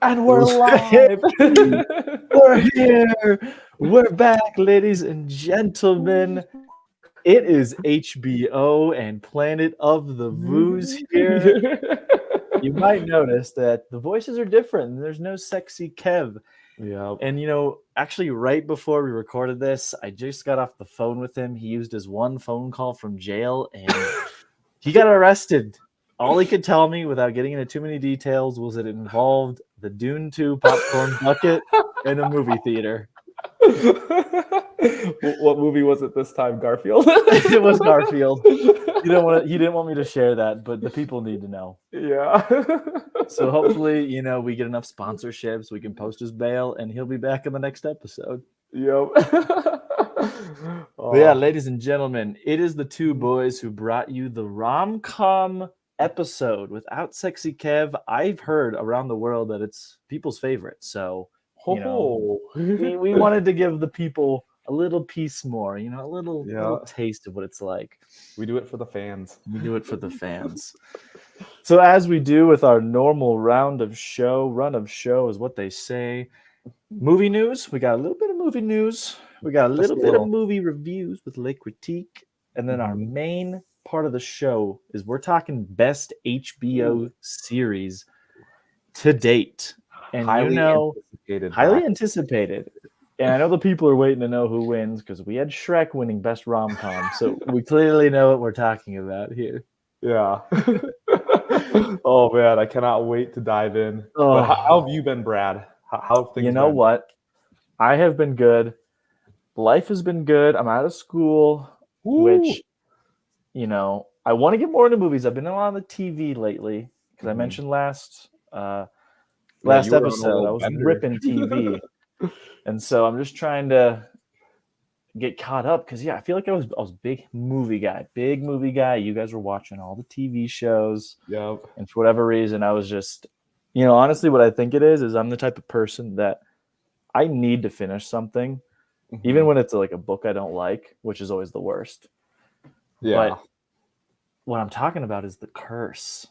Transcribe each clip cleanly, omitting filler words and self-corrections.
And we're live. We're here. We're back, ladies and gentlemen. It is HBO and Planet of the Voos here. You might notice that the voices are different. There's no sexy Kev. Yeah. And actually, right before we recorded this, I just got off the phone with him. He used his one phone call from jail and he got arrested. All he could tell me without getting into too many details was that it involved the Dune 2 popcorn bucket in a movie theater. What movie was it this time? Garfield? It was Garfield. He didn't want me to share that, but the people need to know. Yeah. So hopefully, we get enough sponsorships, we can post his bail, and he'll be back in the next episode. Yep. But yeah, ladies and gentlemen, it is the two boys who brought you the rom-com episode without sexy Kev. I've heard around the world that it's people's favorite. So, we wanted to give the people a little piece more, a little taste of what it's like. We do it for the fans. We do it for the fans. So as we do with our normal run of show is what they say. Movie news. We got a little bit of movie news. We got a little bit of movie reviews with Le Critique. And then our main part of the show is we're talking best HBO series to date. And highly anticipated. And I know the people are waiting to know who wins because we had Shrek winning best rom-com. So we clearly know what we're talking about here. Yeah. Oh, man. I cannot wait to dive in. But how have you been, Brad? How have things been? What? I have been good. Life has been good. I'm out of school, which, I want to get more into movies. I've been on the TV lately because I mentioned last episode I was ripping TV. And so I'm just trying to get caught up because, I feel like I was big movie guy. You guys were watching all the TV shows. Yep. And for whatever reason, I was just, honestly, what I think it is I'm the type of person that I need to finish something, even when it's like a book I don't like, which is always the worst. Yeah. But what I'm talking about is The Curse.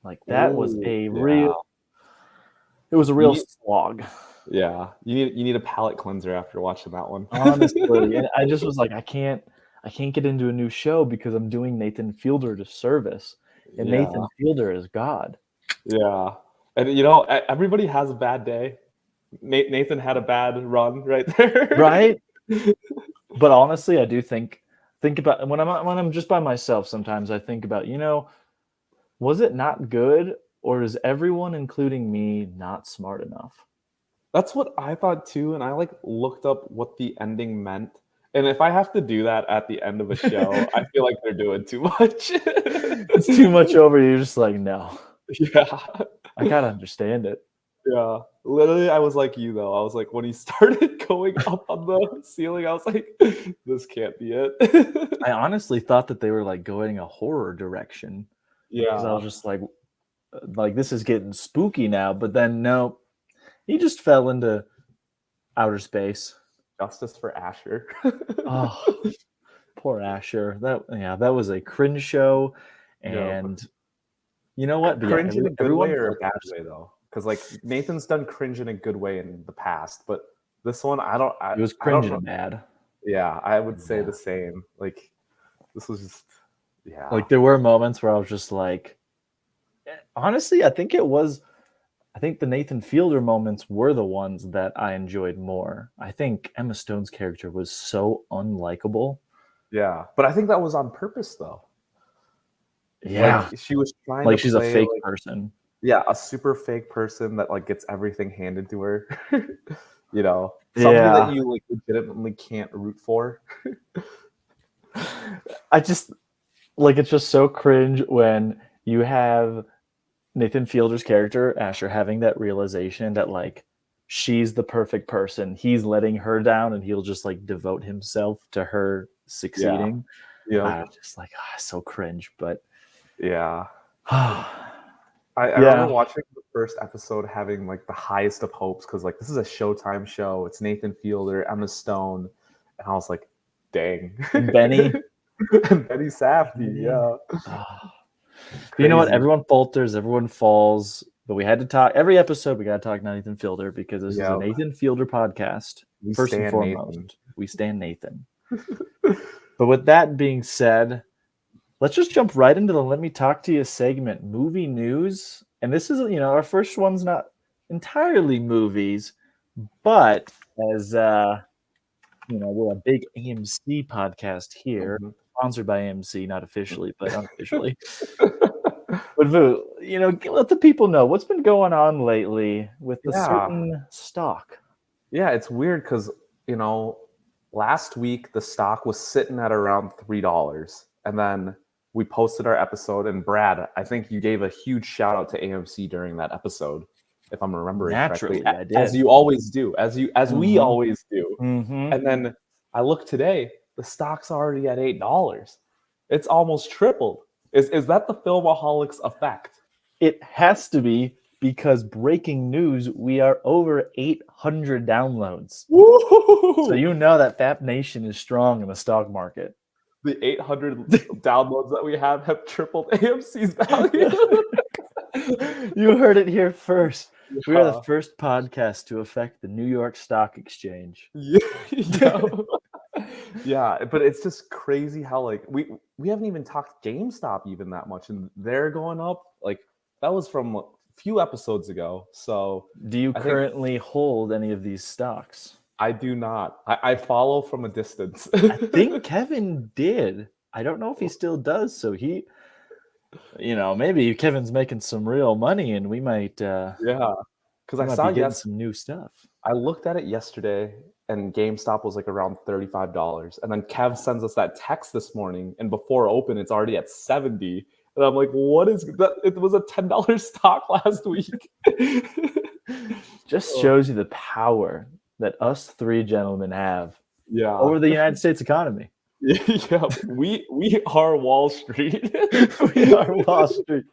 Like that was a real slog. Yeah, you need a palate cleanser after watching that one. Honestly, and I just was like, I can't get into a new show because I'm doing Nathan Fielder a disservice, and Nathan Fielder is God. Yeah, and everybody has a bad day. Nathan had a bad run right there, right? But honestly, I do think about when I'm just by myself. Sometimes I think about, was it not good, or is everyone, including me, not smart enough? That's what I thought too, and I looked up what the ending meant. And if I have to do that at the end of a show, I feel like they're doing too much. It's too much over. You're just like, no. Yeah. I gotta understand it. Yeah. Literally, I was like you, though. I was like, when he started going up on the ceiling, I was like, this can't be it. I honestly thought that they were going a horror direction. Yeah. Because I was just like, this is getting spooky now. But then, no. He just fell into outer space. Justice for Asher. Oh, poor Asher. That was a cringe show. And you know what? Cringe in a good way or a bad way, though? Because Nathan's done cringe in a good way in the past, but this one, it was cringe and bad. Yeah, I would say the same. This was just, there were moments where I was just like, honestly, I think the Nathan Fielder moments were the ones that I enjoyed more. I think Emma Stone's character was so unlikable. Yeah, but I think that was on purpose, though. Yeah, she was trying to she's a fake person. Yeah, a super fake person that gets everything handed to her. Something that you legitimately can't root for. I just it's just so cringe when you have Nathan Fielder's character, Asher, having that realization that she's the perfect person. He's letting her down and he'll just devote himself to her succeeding. Yeah. I was just so cringe, but yeah. I remember watching the first episode having the highest of hopes because this is a Showtime show. It's Nathan Fielder, Emma Stone, and I was like, dang. Benny Safdie, yeah. You know what? Everyone falters, everyone falls. But we had to talk every episode. We got to talk Nathan Fielder because this is a Nathan Fielder podcast. First and foremost, we stand Nathan. But with that being said, let's just jump right into the Let Me Talk to You segment, movie news. And this is, our first one's not entirely movies, but as, we're a big AMC podcast here, sponsored by AMC, not officially, but unofficially. But Vu, let the people know what's been going on lately with the certain stock. Yeah, it's weird because, last week the stock was sitting at around $3. And then we posted our episode. And Brad, I think you gave a huge shout out to AMC during that episode, if I'm remembering correctly. I did. As you always do, as we always do. And then I look today, the stock's already at $8. It's almost tripled. Is that the Filmaholics effect? It has to be, because breaking news, we are over 800 downloads. Woo! So you know that Fap Nation is strong in the stock market. The 800 downloads that we have tripled AMC's value. You heard it here first. Yeah. We are the first podcast to affect the New York Stock Exchange. Yeah, but it's just crazy how we haven't even talked GameStop even that much, and they're going up. That was from a few episodes ago. So do you currently hold any of these stocks? I do not. I follow from a distance. I think Kevin did. I don't know if he still does. So he, maybe Kevin's making some real money, and we might. Because I saw getting some new stuff. I looked at it yesterday, and GameStop was around $35. And then Kev sends us that text this morning, and before open, it's already at $70. And I'm like, what is that? It was a $10 stock last week. Just shows you the power that us three gentlemen have over the United States economy. Yeah, we are Wall Street. We are Wall Street.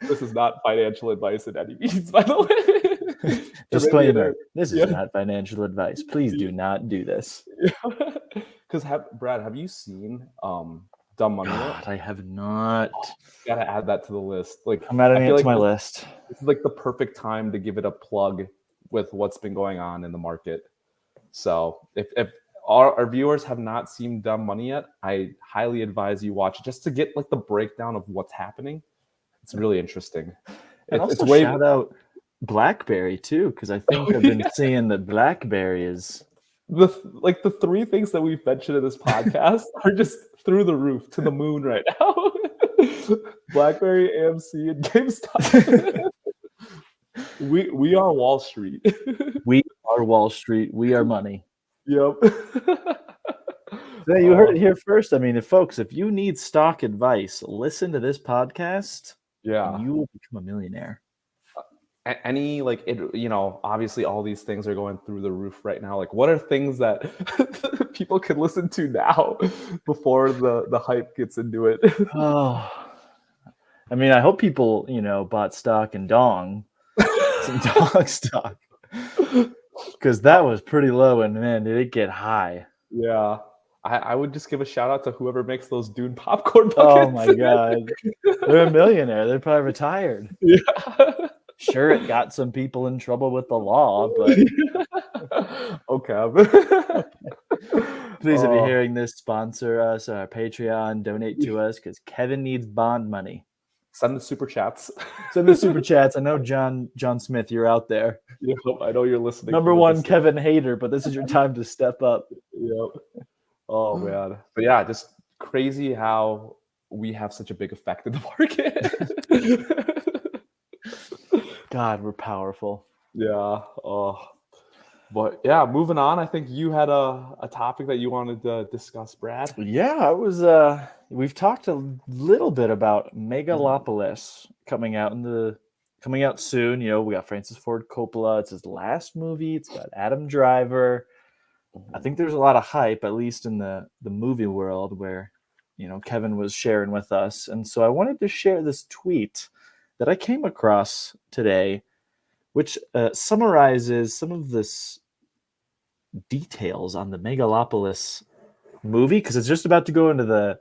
This is not financial advice in any means, by the way. Disclaimer: this is not financial advice. Please do not do this. Because Brad, have you seen Dumb Money yet? I have not. Gotta add that to the list. I'm adding it to my list. This is the perfect time to give it a plug with what's been going on in the market. So if our viewers have not seen Dumb Money yet, I highly advise you watch it just to get the breakdown of what's happening. It's really interesting. And also shout out BlackBerry too, because I think I've been seeing that BlackBerry is the three things that we've mentioned in this podcast are just through the roof to the moon right now. BlackBerry, AMC, and GameStop. We are Wall Street. We are Wall Street. We are money. Yep. So you heard it here first. I mean, if you need stock advice, listen to this podcast. Yeah, you will become a millionaire. Any obviously all these things are going through the roof right now. What are things that people can listen to now before the hype gets into it? Oh, I mean, I hope people bought stock in Dong, some Dong stock, because that was pretty low, and man, did it get high. Yeah. I would just give a shout out to whoever makes those Dune popcorn buckets. Oh my God. They're a millionaire. They're probably retired. Yeah. Sure, it got some people in trouble with the law, but okay. Please, if you're hearing this, sponsor us, our Patreon, donate to us, because Kevin needs bond money. Send the super chats. Send the super chats. I know John Smith, you're out there. Yeah, I know you're listening. Number one Kevin hater, but this is your time to step up. Yep. Oh man. But yeah, just crazy how we have such a big effect in the market. God, we're powerful. Yeah. Oh. But yeah, moving on. I think you had a topic that you wanted to discuss, Brad. Yeah, I was. We've talked a little bit about Megalopolis coming out soon. We got Francis Ford Coppola. It's his last movie. It's got Adam Driver. I think there's a lot of hype, at least in the movie world, where Kevin was sharing with us, and so I wanted to share this tweet that I came across today, which summarizes some of this details on the Megalopolis movie, because it's just about to go into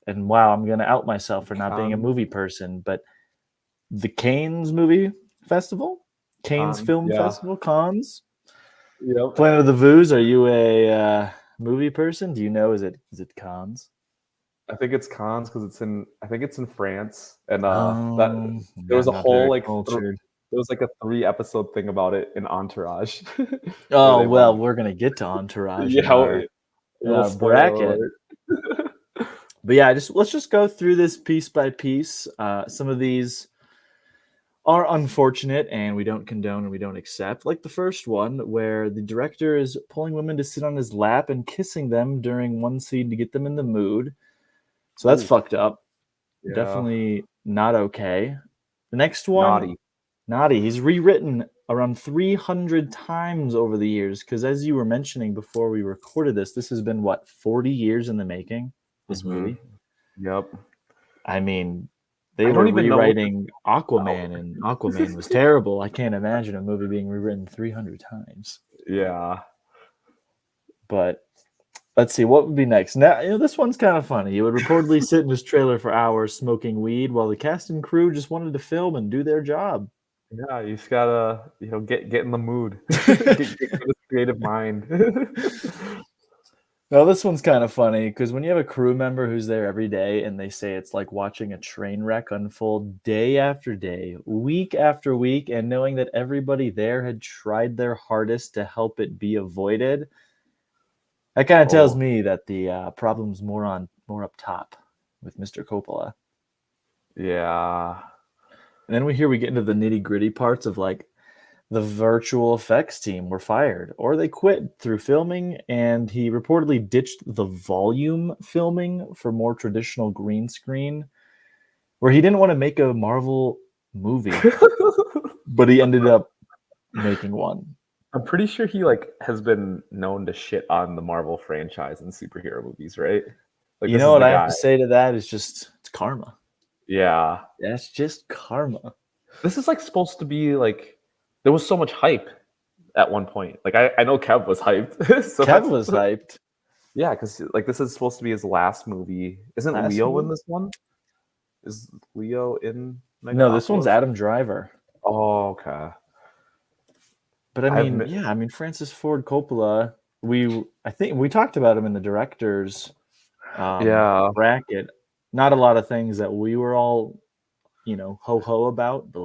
and wow, I'm going to out myself for not being a movie person, but the Cannes Movie Festival, Cannes Film Festival, Cannes. Yep. Planet of the Voos. Are you a movie person? Do you know? Is it Cannes? I think it's Cannes because I think it's in France, and that there was not a whole very like cultured. there was like a 3-episode thing about it in Entourage. Oh well, we're gonna get to Entourage in our spoiler bracket. alert. But yeah, let's just go through this piece by piece. Some of these are unfortunate, and we don't condone and we don't accept. Like the first one, where the director is pulling women to sit on his lap and kissing them during one scene to get them in the mood. So that's fucked up. Yeah. Definitely not okay. The next one, naughty. He's rewritten around 300 times over the years, because as you were mentioning before we recorded this has been, 40 years in the making, this movie? Yep. I mean, they were rewriting Aquaman, and Aquaman was terrible. I can't imagine a movie being rewritten 300 times. Yeah. But let's see, what would be next? Now, this one's kind of funny. He would reportedly sit in his trailer for hours smoking weed while the cast and crew just wanted to film and do their job. Yeah, you just gotta, get in the mood. get the creative mind. Well, this one's kind of funny because when you have a crew member who's there every day and they say it's like watching a train wreck unfold day after day, week after week, and knowing that everybody there had tried their hardest to help it be avoided, that kind of tells me that the problem's more up top with Mr. Coppola. Yeah. And then we get into the nitty-gritty parts of like the virtual effects team were fired or they quit through filming, and he reportedly ditched the volume filming for more traditional green screen, where he didn't want to make a Marvel movie, but he ended up making one. I'm pretty sure he has been known to shit on the Marvel franchise and superhero movies, right? Like, you know what I have to say to that is just, it's karma. Yeah. That's just karma. This is supposed to be there was so much hype at one point. I know Kev was hyped. So Kev was hyped. Yeah, because this is supposed to be his last movie. Isn't Leo in this one? Is Leo in? No, this one's Adam Driver. Oh, okay. But I mean, Francis Ford Coppola. I think we talked about him in the directors bracket. Not a lot of things that we were all, ho about, but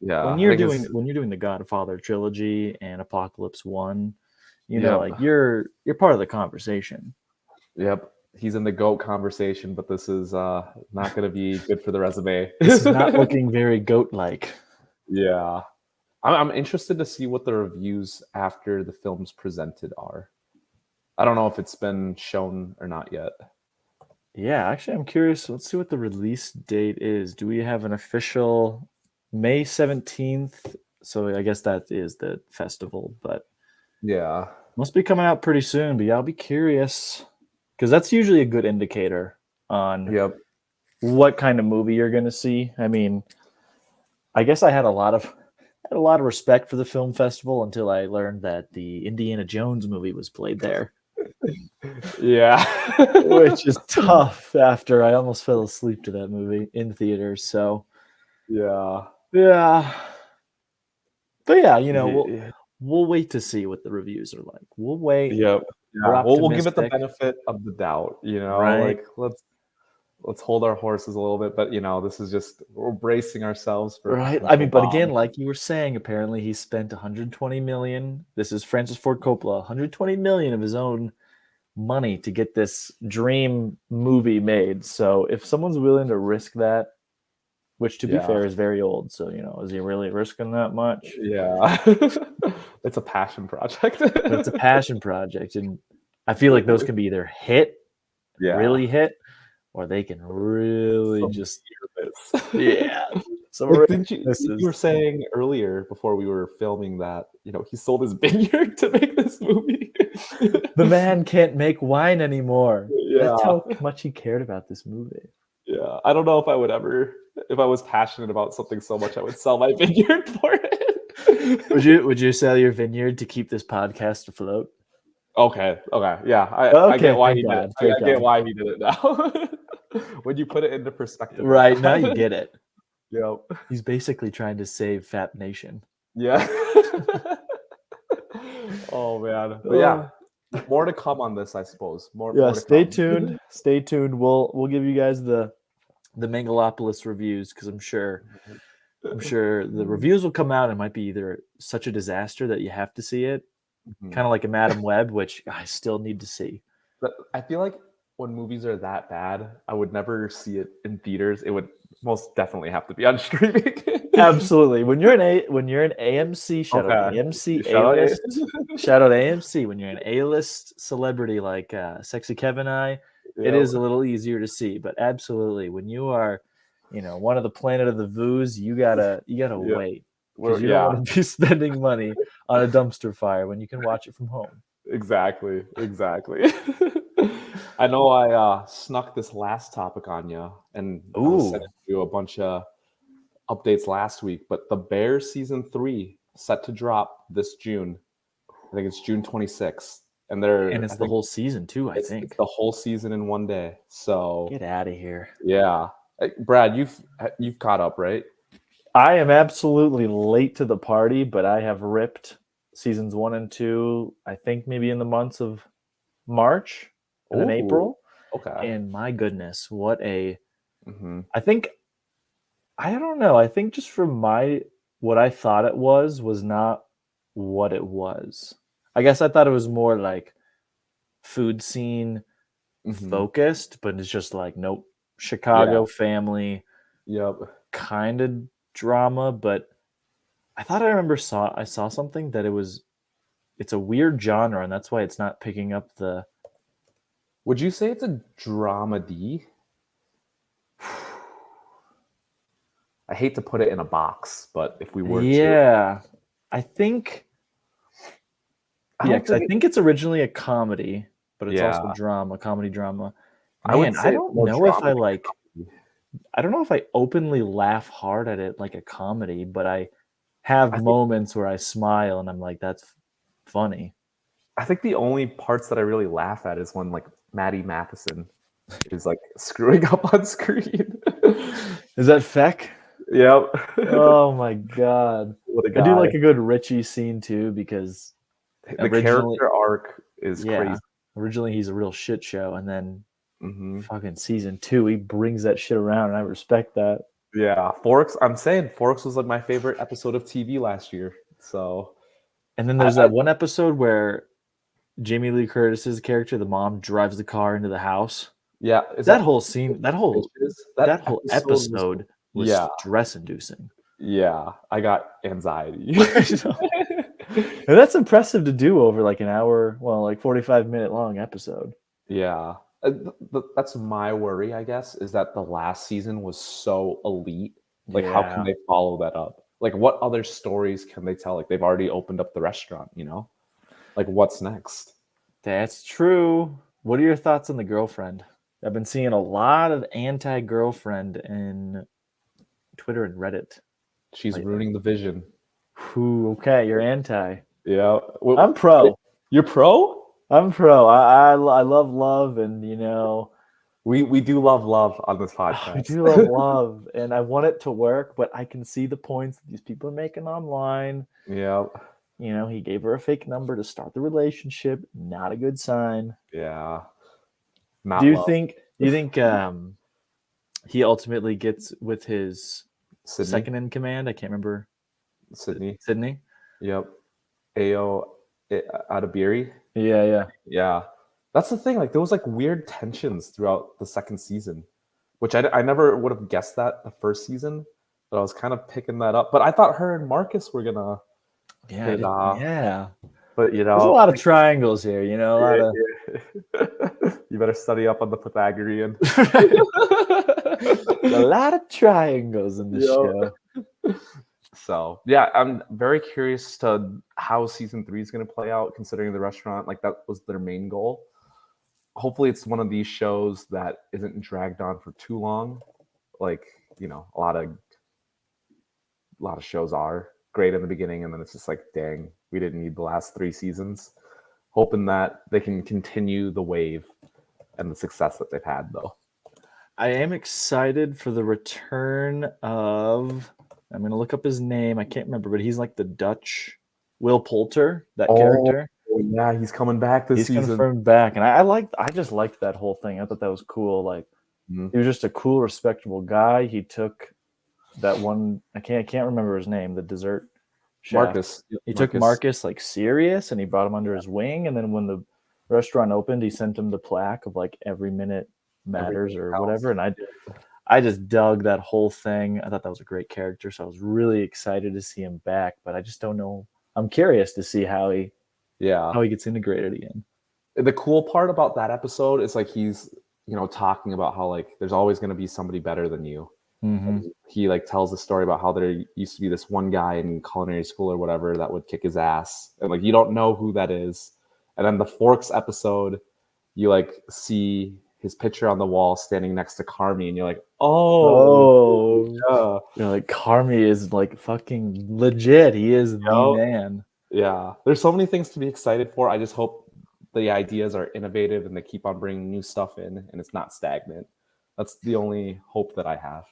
when you're doing the Godfather trilogy and Apocalypse One, you're part of the conversation. Yep, he's in the GOAT conversation, but this is not going to be good for the resume. This is not looking very GOAT-like. Yeah, I'm interested to see what the reviews after the films presented are. I don't know if it's been shown or not yet. Yeah, actually, I'm curious. Let's see what the release date is. Do we have an official May 17th? So I guess that is the festival, but yeah, must be coming out pretty soon. But yeah, I'll be curious because that's usually a good indicator on what kind of movie you're going to see. I mean, I guess I had a lot of respect for the film festival until I learned that the Indiana Jones movie was played there. Yeah. Which is tough after I almost fell asleep to that movie in theaters. So yeah. But yeah, we'll wait to see what the reviews are like. We'll wait. Yep. Yeah. We'll give it the benefit of the doubt, right? Let's hold our horses a little bit, but this is just, we're bracing ourselves for right. I mean, but again, like you were saying, apparently he spent 120 million. This is Francis Ford Coppola, 120 million of his own money to get this dream movie made. So if someone's willing to risk that, which to be fair is very old, so is he really risking that much? Yeah. It's a passion project. It's a passion project, and I feel like those can be either really hit, or they can really So you were saying earlier before we were filming that he sold his vineyard to make this movie. The man can't make wine anymore. Yeah. That's how much he cared about this movie. Yeah, I don't know if I would ever, if I was passionate about something so much, I would sell my vineyard for it. Would you sell your vineyard to keep this podcast afloat? Okay, yeah, I get why he did it. I get why he did it now. When you put it into perspective, right now you get it. Yep. He's basically trying to save Fat Nation. Yeah. Oh man. But yeah, more to come on this, I suppose. More to Stay come. tuned. Stay tuned. We'll give you guys the Megalopolis reviews because I'm sure the reviews will come out and might be either such a disaster that you have to see it, kind of like a Madam Web, which I still need to see. But I feel like when movies are that bad, I would never see it in theaters. It would most definitely have to be on streaming. Absolutely. When you're an AMC, shout out Okay. AMC Shout out A-list. Shout out AMC. When you're an A-list celebrity like Sexy Kevin it is a little easier to see. But absolutely, when you are, one of the Planet of the Voos, you gotta wait because you don't want to be spending money on a dumpster fire when you can watch it from home. Exactly. I know I snuck this last topic on you, and I was sending you a bunch of updates last week, but The Bear season 3 set to drop this June. I think it's June 26th, and it's the whole season too. I think it's the whole season in one day. So get out of here. Yeah, Brad, you've caught up, right? I am absolutely late to the party, but I have ripped seasons 1 and 2. I think maybe in the months of March and then April. Okay. And my goodness, what a! I think I don't know. I think just from what I thought it was not what it was. I guess I thought it was more like food scene focused, but it's just like nope. Chicago family. Yep. Kind of drama, but I thought I saw something that it's a weird genre, and that's why it's not picking up the. Would you say it's a dramedy? I hate to put it in a box, but if we were to, I think. Because I think it's originally a comedy, but it's also comedy drama. Man, I don't know if I like. I don't know if I openly laugh hard at it like a comedy, but I have moments where I smile and I'm like, that's funny. I think the only parts that I really laugh at is when like Maddie Matheson is like screwing up on screen. Is that Feck? Yep. Oh my god. What a guy. I do like a good Richie scene too because the character arc is crazy. Originally he's a real shit show, and then fucking season 2 he brings that shit around, and I respect that. Yeah, Forks. I'm saying Forks was like my favorite episode of TV last year. So, and then there's that one episode where Jamie Lee Curtis's character, the mom, drives the car into the house. Yeah, that whole scene, that whole episode was stress-inducing. Yeah, I got anxiety. And that's impressive to do over like an hour, like 45-minute long episode. Yeah. That's my worry, I guess, is that the last season was so elite. Like, how can they follow that up? Like, what other stories can they tell? Like, they've already opened up the restaurant, Like, what's next? That's true. What are your thoughts on the girlfriend? I've been seeing a lot of anti-girlfriend in Twitter and Reddit. She's ruining the vision. Okay, you're anti. Yeah. Well, I'm pro. You're pro? I'm pro. I love, and we do love on this podcast. We do love, and I want it to work, but I can see the points that these people are making online. Yeah. He gave her a fake number to start the relationship. Not a good sign. Yeah. Do you think he ultimately gets with his second in command? I can't remember. Sydney. Yep. Ayo Adabiri. Yeah. That's the thing. Like, there was like weird tensions throughout the second season, which I never would have guessed that the first season, but I was kind of picking that up. But I thought her and Marcus were gonna. But there's a lot of triangles here. A lot of. You better study up on the Pythagorean. A lot of triangles in this show. So yeah, I'm very curious to how season 3 is going to play out, considering the restaurant, like, that was their main goal. Hopefully it's one of these shows that isn't dragged on for too long. Like, a lot of shows are great in the beginning, and then it's just like, dang, we didn't need the last 3 seasons. Hoping that they can continue the wave and the success that they've had, though. I am excited for the return of. I'm going to look up his name. I can't remember, but he's like the Dutch Will Poulter, that character. Yeah, he's coming back this season. He's confirmed back, and I just liked that whole thing. I thought that was cool. Like he was just a cool, respectable guy. He took that one. I can't remember his name. The dessert chef. Marcus. He took Marcus like serious, and he brought him under his wing. And then when the restaurant opened, he sent him the plaque of like every minute matters or whatever. And I just dug that whole thing. I thought that was a great character, so I was really excited to see him back. But I just don't know. I'm curious to see how he gets integrated again. The cool part about that episode is like he's talking about how like there's always going to be somebody better than you. Mm-hmm. He like tells the story about how there used to be this one guy in culinary school or whatever that would kick his ass, and like you don't know who that is. And then the Forks episode, you like see his picture on the wall standing next to Carmy, and you're like, yeah. You're like, Carmy is like fucking legit. He is the man. Yeah, there's so many things to be excited for. I just hope the ideas are innovative and they keep on bringing new stuff in, and it's not stagnant. That's the only hope that I have.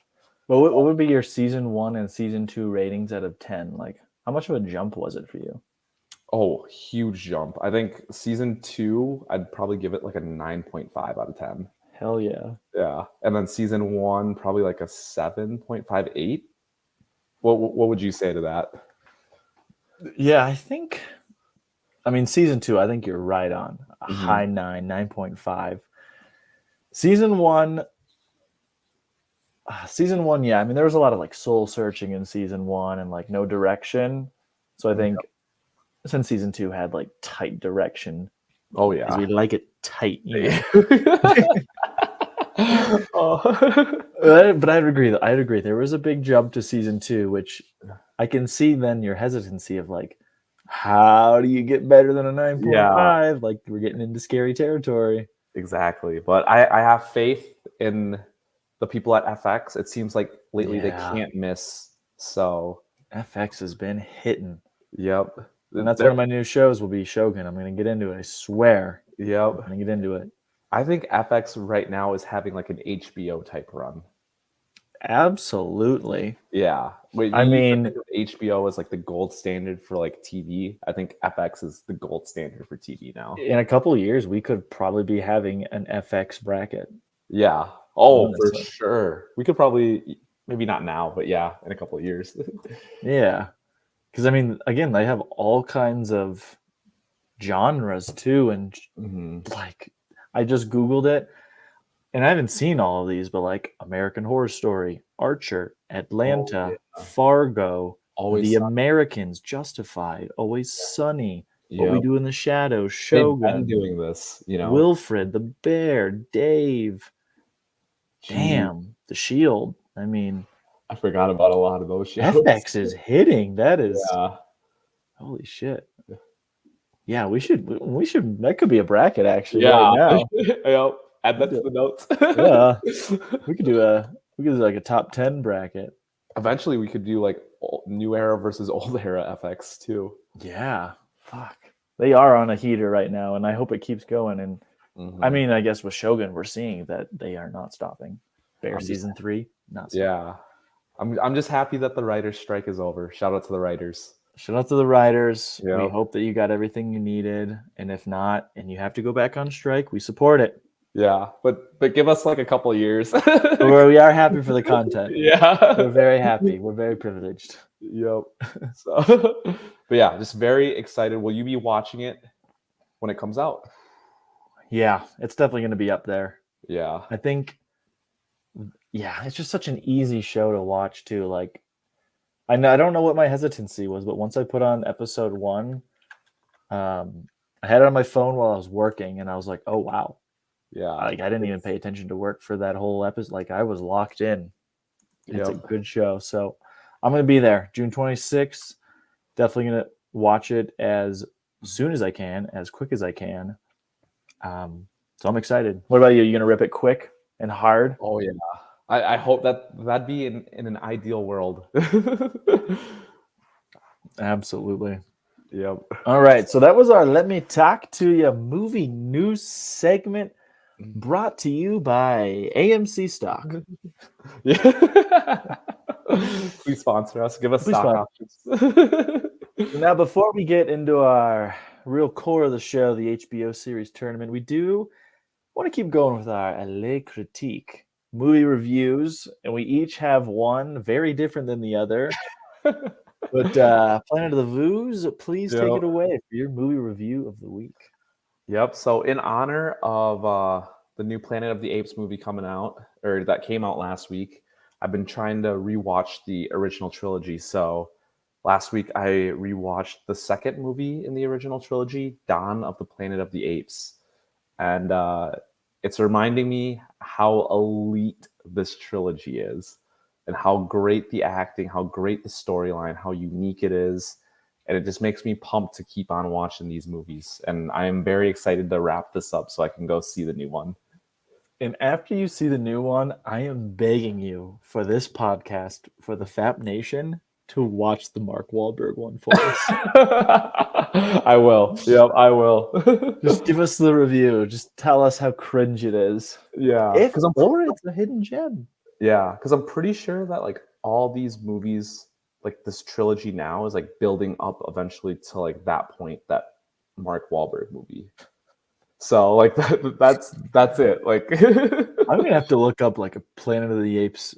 Well, what would be your season 1 and season 2 ratings out of 10? Like, how much of a jump was it for you? Oh, huge jump. I think season 2, I'd probably give it like a 9.5 out of 10. Hell yeah. Yeah. And then season 1, probably like a 7.58. What would you say to that? Yeah, I mean, season 2, I think you're right on. A high 9.5. Season 1, yeah. I mean, there was a lot of like soul searching in season 1 and like no direction. So I think since season 2 had like tight direction. Oh yeah, because we like it tight. But I'd agree. There was a big jump to season 2, which I can see then your hesitancy of like, how do you get better than a 9.5? Yeah. Like we're getting into scary territory. Exactly. But I have faith in the people at FX. It seems like lately they can't miss. So FX has been hitting. Yep. And that's one of my new shows will be Shogun. I'm going to get into it. I swear. Yep. I'm going to get into it. I think FX right now is having like an HBO type run. Absolutely. Yeah. I mean, HBO is like the gold standard for like TV. I think FX is the gold standard for TV now. In a couple of years, we could probably be having an FX bracket. Yeah. Oh, honestly. For sure. We could probably, maybe not now, but yeah, in a couple of years. Yeah. Because, I mean, again, they have all kinds of genres too. And like, I just Googled it. And I haven't seen all of these, but like American Horror Story, Archer, Atlanta, Fargo, The Americans, Justified, Always Sunny, What We Do in the Shadows, Shogun. They've been doing this, Wilfred, The Bear, Dave. Damn, The Shield. I mean, I forgot about a lot of those shows. FX is hitting. That is, holy shit. Yeah, we should. That could be a bracket actually. Yeah. Right now. Add that to the notes. We could do like a top 10 bracket. Eventually, we could do like new era versus old era FX too. Yeah, fuck. They are on a heater right now, and I hope it keeps going. And I mean, I guess with Shogun, we're seeing that they are not stopping. Bear season 3, not stopping. Yeah, I'm just happy that the writers' strike is over. Shout out to the writers. Shout out to the writers. Yep. We hope that you got everything you needed, and if not, and you have to go back on strike, we support it. Yeah, but give us like a couple of years. Where we are happy for the content. Yeah, we're very happy. We're very privileged. Yep. So, but yeah, just very excited. Will you be watching it when it comes out? Yeah, it's definitely going to be up there. Yeah, I think. Yeah, it's just such an easy show to watch too. Like, I don't know what my hesitancy was, but once I put on episode 1, I had it on my phone while I was working, and I was like, "Oh wow." Yeah, like I didn't even pay attention to work for that whole episode. Like I was locked in. It's a good show. So I'm going to be there June 26th. Definitely going to watch it as soon as I can, as quick as I can. So I'm excited. What about you? You going to rip it quick and hard? Oh yeah. I hope that'd be in an ideal world. Absolutely. Yep. All right. So that was our Let Me Talk to You movie news segment. brought to you by AMC Stock. Yeah. Please sponsor us. Give us Please stock sponsor. options. Now, before we get into our real core of the show, the HBO series tournament, we do want to keep going with our Les Critiques movie reviews, and we each have one very different than the other. But Planet of the Voos, please take it away for your movie review of the week. Yep. So in honor of the new Planet of the Apes movie coming out, or that came out last week, I've been trying to rewatch the original trilogy. So last week I rewatched the second movie in the original trilogy, Dawn of the Planet of the Apes. And it's reminding me how elite this trilogy is and how great the acting, how great the storyline, how unique it is. And it just makes me pumped to keep on watching these movies. And I am very excited to wrap this up so I can go see the new one. And after you see the new one, I am begging you for this podcast, for the Fap Nation, to watch the Mark Wahlberg one for us. I will. Yep, I will. Just give us the review. Just tell us how cringe it is. Yeah. Or it's a hidden gem. Yeah, because I'm pretty sure that like all these movies, like this trilogy now, is like building up eventually to like that point, that Mark Wahlberg movie. So like that's it. Like I'm gonna have to look up like a Planet of the Apes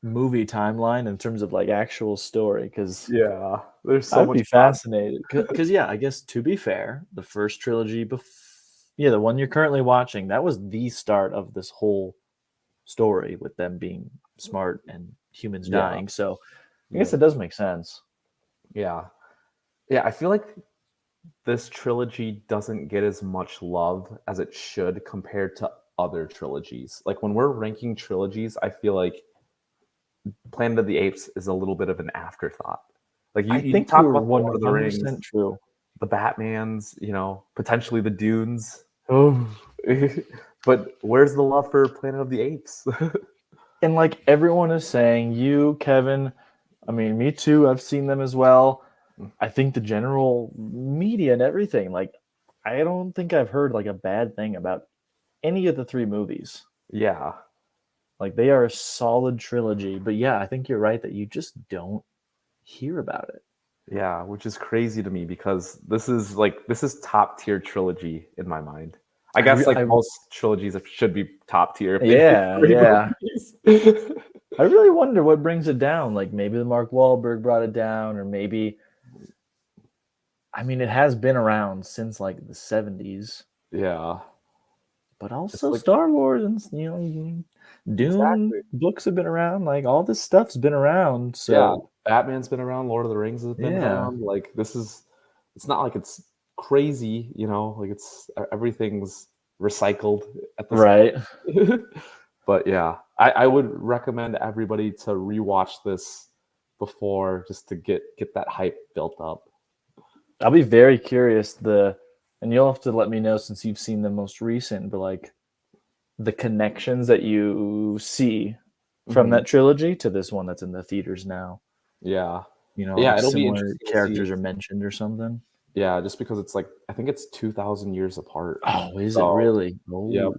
movie timeline in terms of like actual story, because yeah, there's so I'd much be fascinated. Because yeah, I guess to be fair, the first trilogy, the one you're currently watching, that was the start of this whole story with them being smart and humans dying. So I guess it does make sense. Yeah. I feel like this trilogy doesn't get as much love as it should compared to other trilogies. Like when we're ranking trilogies, I feel like Planet of the Apes is a little bit of an afterthought. Like I you think talk you're about the Lord of the 100% Rings, true. the Batmans, potentially the Dunes. Oh, But where's the love for Planet of the Apes? and like everyone is saying, you, Kevin, I mean, me too. I've seen them as well. I think the general media and everything, like, I don't think I've heard like a bad thing about any of the three movies. Yeah. Like, they are a solid trilogy. But yeah, I think you're right that you just don't hear about it. Yeah, which is crazy to me because this is top tier trilogy in my mind. I guess most trilogies should be top tier if they make three movies. I really wonder what brings it down. Like maybe the Mark Wahlberg brought it down, or maybe, I mean, it has been around since like the 70s. Yeah. But also Star Wars and Dune books have been around. Like all this stuff's been around. So yeah, Batman's been around. Lord of the Rings has been around. Like it's not like it's crazy, like it's everything's recycled at this point. But yeah, I would recommend everybody to rewatch this before just to get that hype built up. I'll be very curious. And you'll have to let me know since you've seen the most recent, but like the connections that you see from that trilogy to this one that's in the theaters now. Yeah. Like it'll similar characters are mentioned or something. Yeah, just because it's like I think it's 2,000 years apart. Oh, is it really? Oh. Yep.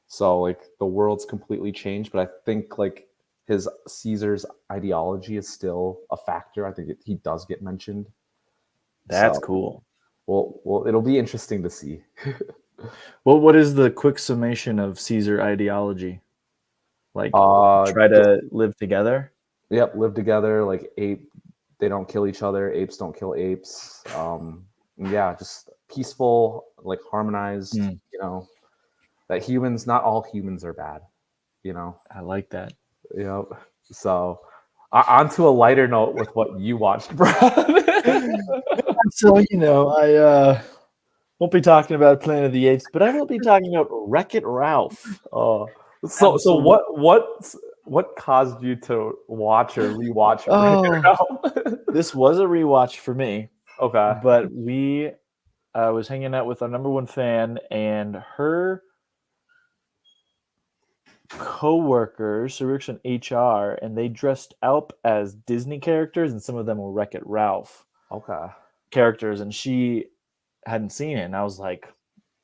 So like the world's completely changed, but I think like his Caesar's ideology is still a factor. I think he does get mentioned. That's cool. Well, it'll be interesting to see. Well, what is the quick summation of Caesar ideology? Like try to live together? Yep, live together. Like they don't kill each other. Apes don't kill apes. Yeah, just peaceful, like harmonized. That not all humans are bad. I like that. Yep. So, on to a lighter note with what you watched, Brad. So I won't be talking about Planet of the Apes, but I will be talking about Wreck-It Ralph. Oh, so what caused you to watch or rewatch Wreck-It Ralph? This was a rewatch for me. Okay. But we was hanging out with our number one fan and her co-workers. So we works in HR, and they dressed up as Disney characters, and some of them were Wreck-It Ralph Okay. characters, and she hadn't seen it, and I was like,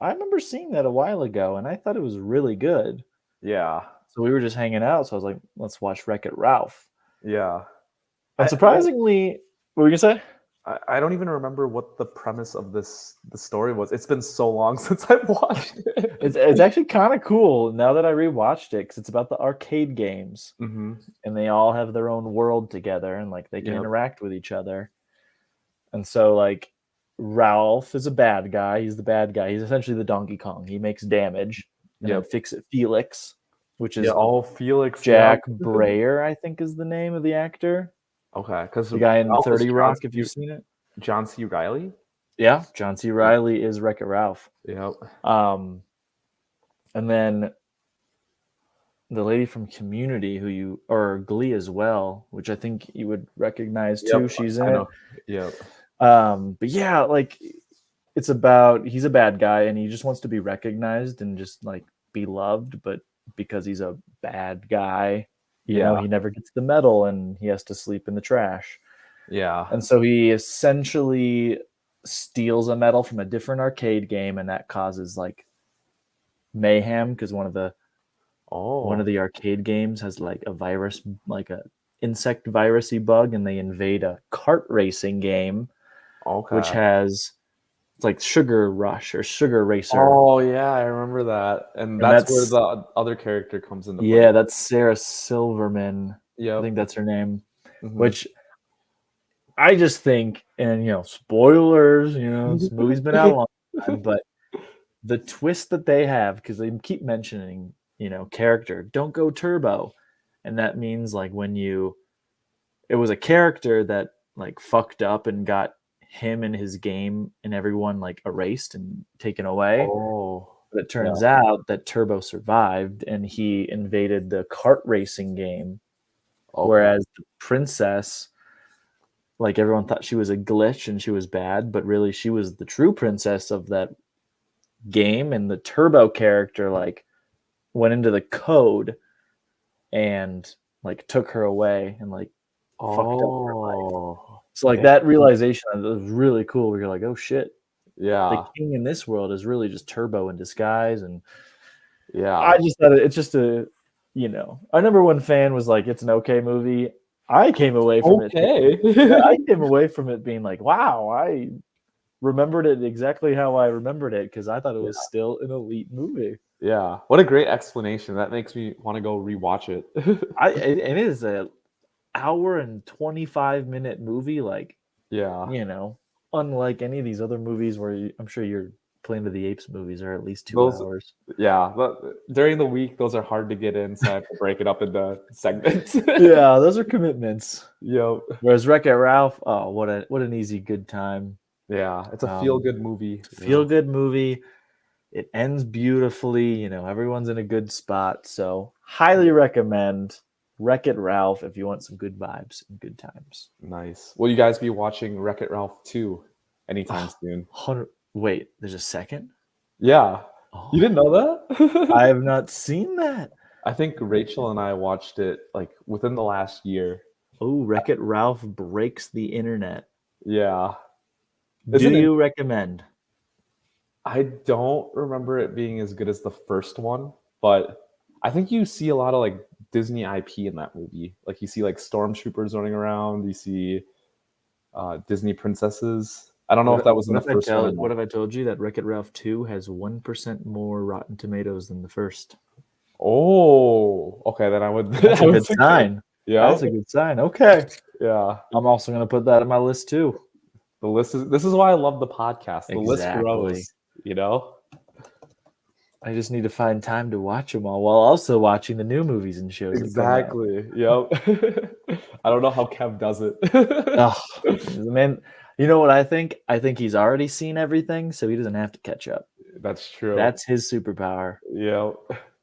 I remember seeing that a while ago, and I thought it was really good. Yeah. So we were just hanging out, so I was like, let's watch Wreck-It Ralph. Yeah. And surprisingly, what were you gonna say? I don't even remember what the premise of the story was. It's been so long since I've watched it. It's actually kind of cool now that I rewatched it, because it's about the arcade games, Mm-hmm. and they all have their own world together, and like they can interact with each other. And so like Ralph is a bad guy. He's the bad guy. He's essentially the Donkey Kong. He makes damage. And then Fix-It Felix, which is Felix. Jack Breyer, I think is the name of the actor. Okay, because the guy in 30 Rock, if you've seen it. John C. Reilly? Yeah, John C. Reilly is Wreck-It Ralph. Yep. And then the lady from Community, or Glee as well, which I think you would recognize too. She's in it. Yep. But yeah, like it's about, he's a bad guy and he just wants to be recognized and just like be loved, but because he's a bad guy, you know, he never gets the medal and he has to sleep in the trash. Yeah. And so he essentially steals a medal from a different arcade game, and that causes like mayhem because one of the arcade games has like a virus, like a insect virusy bug, and they invade a kart racing game, which has, it's like Sugar Rush or Sugar Racer. Oh yeah, I remember that, and that's where the other character comes into play. Yeah, that's Sarah Silverman. Yeah, I think that's her name. Which I just think, and you know, spoilers, you know, this movie's been out a long time, but the twist that they have, because they keep mentioning, you know, character, don't go turbo. And that means like it was a character that like fucked up and got him and his game and everyone like erased and taken away. But it turns out that Turbo survived and he invaded the kart racing game. Whereas the princess, like everyone thought she was a glitch and she was bad, but really she was the true princess of that game. And the Turbo character like went into the code and like took her away and like fucked up her life. So like that realization was really cool. Where you're like, oh shit, the king in this world is really just Turbo in disguise. And I just thought it's just a, you know, our number one fan was like, it's an okay movie. I came away from it. I came away from it being like, wow, I remembered it exactly how I remembered it, because I thought it was still an elite movie. Yeah, what a great explanation. That makes me want to go rewatch it. It is a hour and 25-minute movie, like, you know, unlike any of these other movies where I'm sure your Planet of the Apes movies are at least 2 hours. Yeah, but during the week those are hard to get in, so I have to break it up into segments. Yeah, those are commitments. Yep. Whereas Wreck-It Ralph, oh, what an easy good time. Yeah, it's a feel-good movie. Feel-good movie. It ends beautifully. You know, everyone's in a good spot. So highly recommend Wreck-It Ralph if you want some good vibes and good times. Nice. Will you guys be watching Wreck-It Ralph 2 anytime soon? Wait, there's a second? Yeah. You didn't know that? I have not seen that. I think Rachel and I watched it like within the last year. Oh, Wreck-It Ralph breaks the internet. Yeah. Do you recommend? I don't remember it being as good as the first one, but I think you see a lot of like Disney IP in that movie. Like you see like stormtroopers running around, you see Disney princesses. I don't know if that was in the first one. What if I told you that Wreck-It Ralph 2 has 1% more Rotten Tomatoes than the first? Oh, okay. Then I would. That's a good sign. Yeah, that's a good sign. Okay. Yeah, I'm also going to put that on my list too. The list is. This is why I love the podcast. The list grows. You know. I just need to find time to watch them all while also watching the new movies and shows. Exactly. Yep. I don't know how Kev does it. Man, you know what I think? I think he's already seen everything, so he doesn't have to catch up. That's true. That's his superpower. Yeah.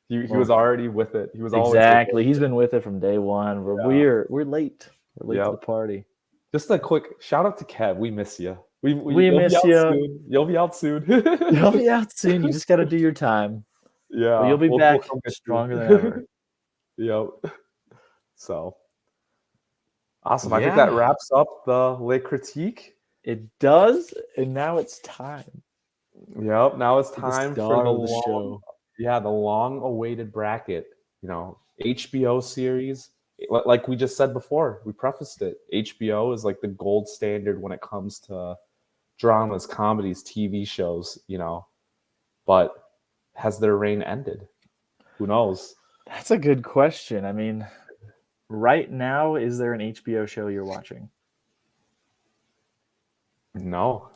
He was already with it. He was exactly. He's been with it from day one. We're late. We're late to the party. Just a quick shout out to Kev. We miss you. We miss you. You'll be out soon. You'll be out soon. You just got to do your time. Yeah. But you'll be back stronger than ever. Yep. So awesome. I think that wraps up the Le Critique. It does. And now it's time. Yep. Now it's The time for star the of the long, show. yeah, the long-awaited bracket. HBO series. Like we just said before, we prefaced it. HBO is like the gold standard when it comes to dramas, comedies, TV shows. But has their reign ended? Who knows? That's a good question. I mean, right now, is there an HBO show you're watching? No.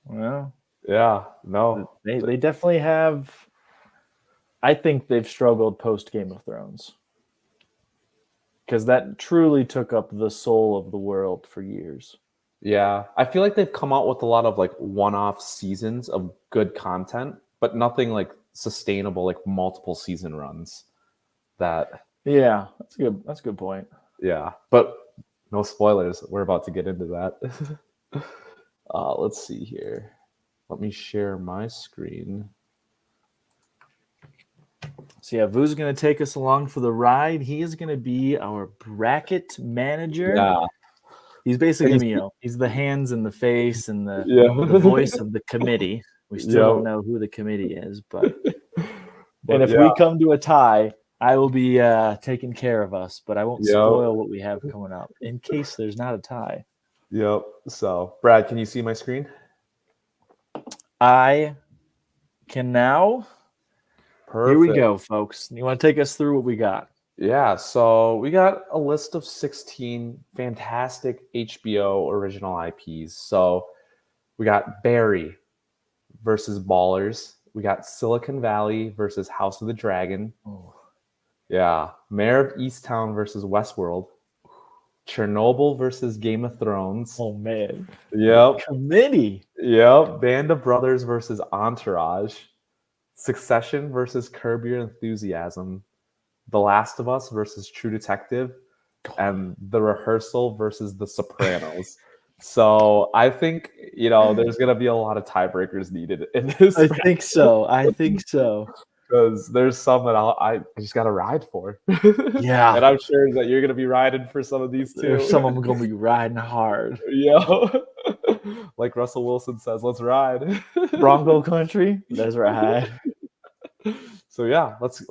Well, Yeah. No. they definitely have. I think they've struggled post Game of Thrones because that truly took up the soul of the world for years. Yeah, I feel like they've come out with a lot of like one-off seasons of good content, but nothing like sustainable, like multiple season runs. That Yeah, that's good. That's a good point. Yeah, but no spoilers. We're about to get into that. Let's see here. Let me share my screen. So yeah, Vu's going to take us along for the ride. He is going to be our bracket manager. Yeah, He's basically he's the hands and the face and the yeah. voice of the committee. We still don't know who the committee is, but and if we come to a tie, I will be taking care of us, but I won't spoil what we have coming up in case there's not a tie. Yep. So, Brad, can you see my screen? I can now. Perfect. Here we go, folks. You want to take us through what we got? Yeah, so we got a list of 16 fantastic HBO original IPs. So we got Barry versus Ballers. We got Silicon Valley versus House of the Dragon. Oh. Yeah, Mayor of Easttown versus Westworld. Chernobyl versus Game of Thrones. Oh man. Yep. Committee. Yep. Band of Brothers versus Entourage. Succession versus Curb Your Enthusiasm. The Last of Us versus True Detective, and The Rehearsal versus The Sopranos. So I think there's gonna be a lot of tiebreakers needed in this. I think so. Because there's some that I just gotta ride for. Yeah, and I'm sure that you're gonna be riding for some of these too. There's some of them gonna be riding hard. Yeah, like Russell Wilson says, "Let's ride." Bronco country, let's ride. So yeah, let's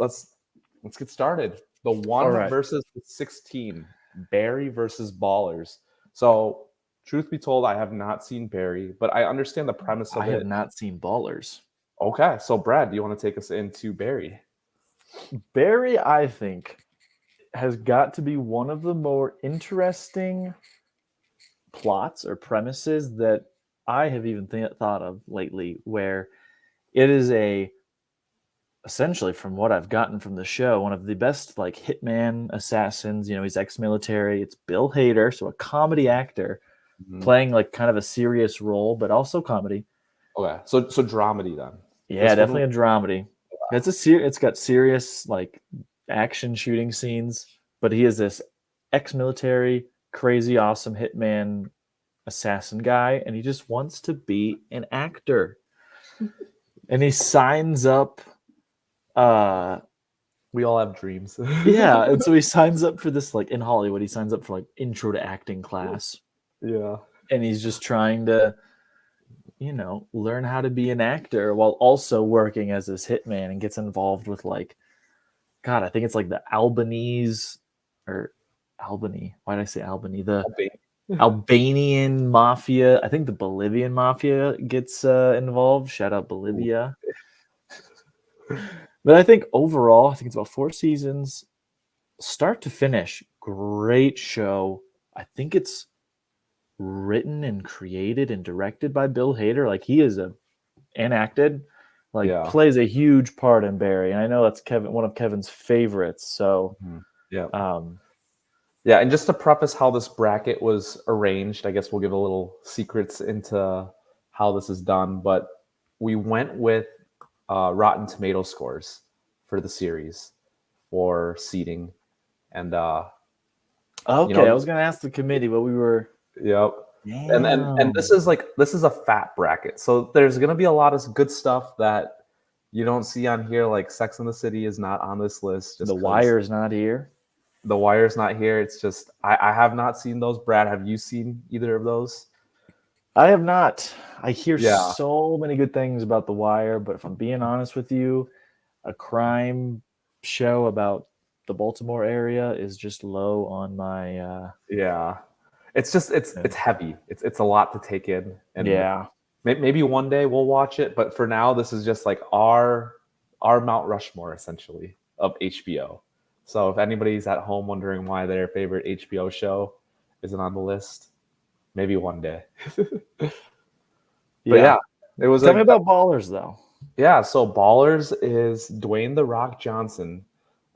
get started. The 1 versus the 16. Barry versus Ballers. So, truth be told, I have not seen Barry, but I understand the premise of it. I have not seen Ballers. Okay, so Brad, do you want to take us into Barry? Barry, I think, has got to be one of the more interesting plots or premises that I have even thought of lately, where it is essentially, from what I've gotten from the show, one of the best like hitman assassins. He's ex-military. It's Bill Hader, so a comedy actor playing like kind of a serious role, but also comedy. Okay, so dramedy then. Yeah, definitely a dramedy. It's got serious like action shooting scenes, but he is this ex-military, crazy, awesome hitman assassin guy, and he just wants to be an actor. And he signs up. We all have dreams. Yeah, and so he signs up for this, like in Hollywood, he signs up for like intro to acting class. Yeah. And he's just trying to, learn how to be an actor while also working as this hitman, and gets involved with like, God, I think it's like the Albanese or Albany. Why did I say Albany? The Albanian mafia. I think the Bolivian mafia gets involved. Shout out Bolivia. But I think overall, I think it's about 4 seasons, start to finish. Great show. I think it's written and created and directed by Bill Hader. Like he is enacted, plays a huge part in Barry. And I know that's one of Kevin's favorites. So yeah. And just to preface how this bracket was arranged, I guess we'll give a little secrets into how this is done. But we went with Rotten Tomato scores for the series for seating, and I was gonna ask the committee, but we were and this is a fat bracket, so there's gonna be a lot of good stuff that you don't see on here. Like Sex and the City is not on this list. The Wire is not here. The Wire's not here. It's just I have not seen those. Brad, have you seen either of those? I have not. I hear so many good things about The Wire, but if I'm being honest with you, a crime show about the Baltimore area is just low on my It's just it's heavy. It's a lot to take in. And maybe one day we'll watch it, but for now this is just like our Mount Rushmore essentially of HBO. So if anybody's at home wondering why their favorite HBO show isn't on the list, maybe one day. But it was. Tell me about Ballers though. Yeah, so Ballers is Dwayne "The Rock" Johnson,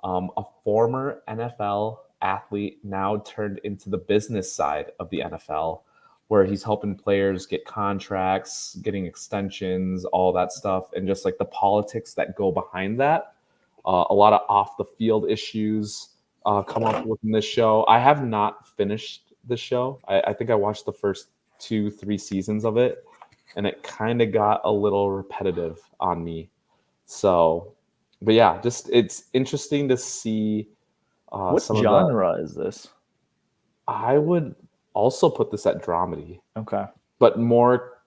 a former NFL athlete now turned into the business side of the NFL, where he's helping players get contracts, getting extensions, all that stuff, and just like the politics that go behind that. A lot of off the field issues come up within this show. I have not finished the show. I think I watched the first 2-3 seasons of it, and it kind of got a little repetitive on me. So, but yeah, just it's interesting to see. What genre is this? I would also put this at dramedy. Okay. But more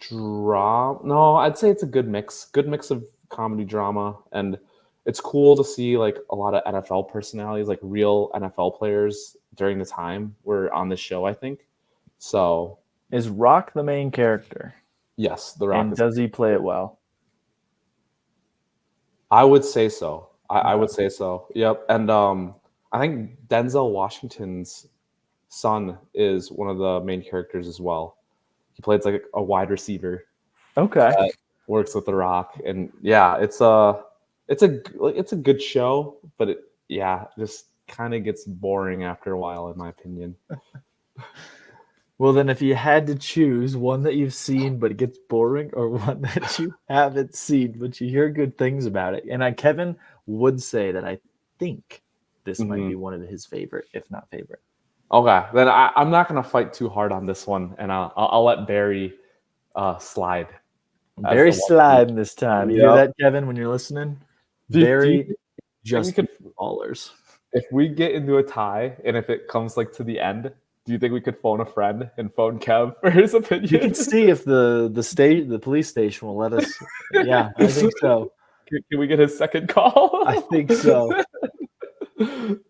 drama. No, I'd say it's a good mix. Good mix of comedy, drama, and it's cool to see like a lot of NFL personalities, like real NFL players during the time were on the show, I think. So is Rock the main character? Yes, The Rock. And does he play it well? I would say so. I would say so. Yep. And I think Denzel Washington's son is one of the main characters as well. He plays like a wide receiver. Okay. That works with The Rock, and yeah, it's a good show, but it just kind of gets boring after a while, in my opinion. Well, then, if you had to choose one that you've seen but it gets boring, or one that you haven't seen but you hear good things about it, and Kevin would say that I think this might be one of his favorite, if not favorite. Okay, then I'm not going to fight too hard on this one, and I'll let Barry slide. Barry sliding this time. You hear that, Kevin, when you're listening? Barry just Ballers. If we get into a tie, and if it comes like to the end, do you think we could phone a friend and phone Kev for his opinion? You can see if the police station will let us. Yeah, I think so. Can we get his second call? I think so.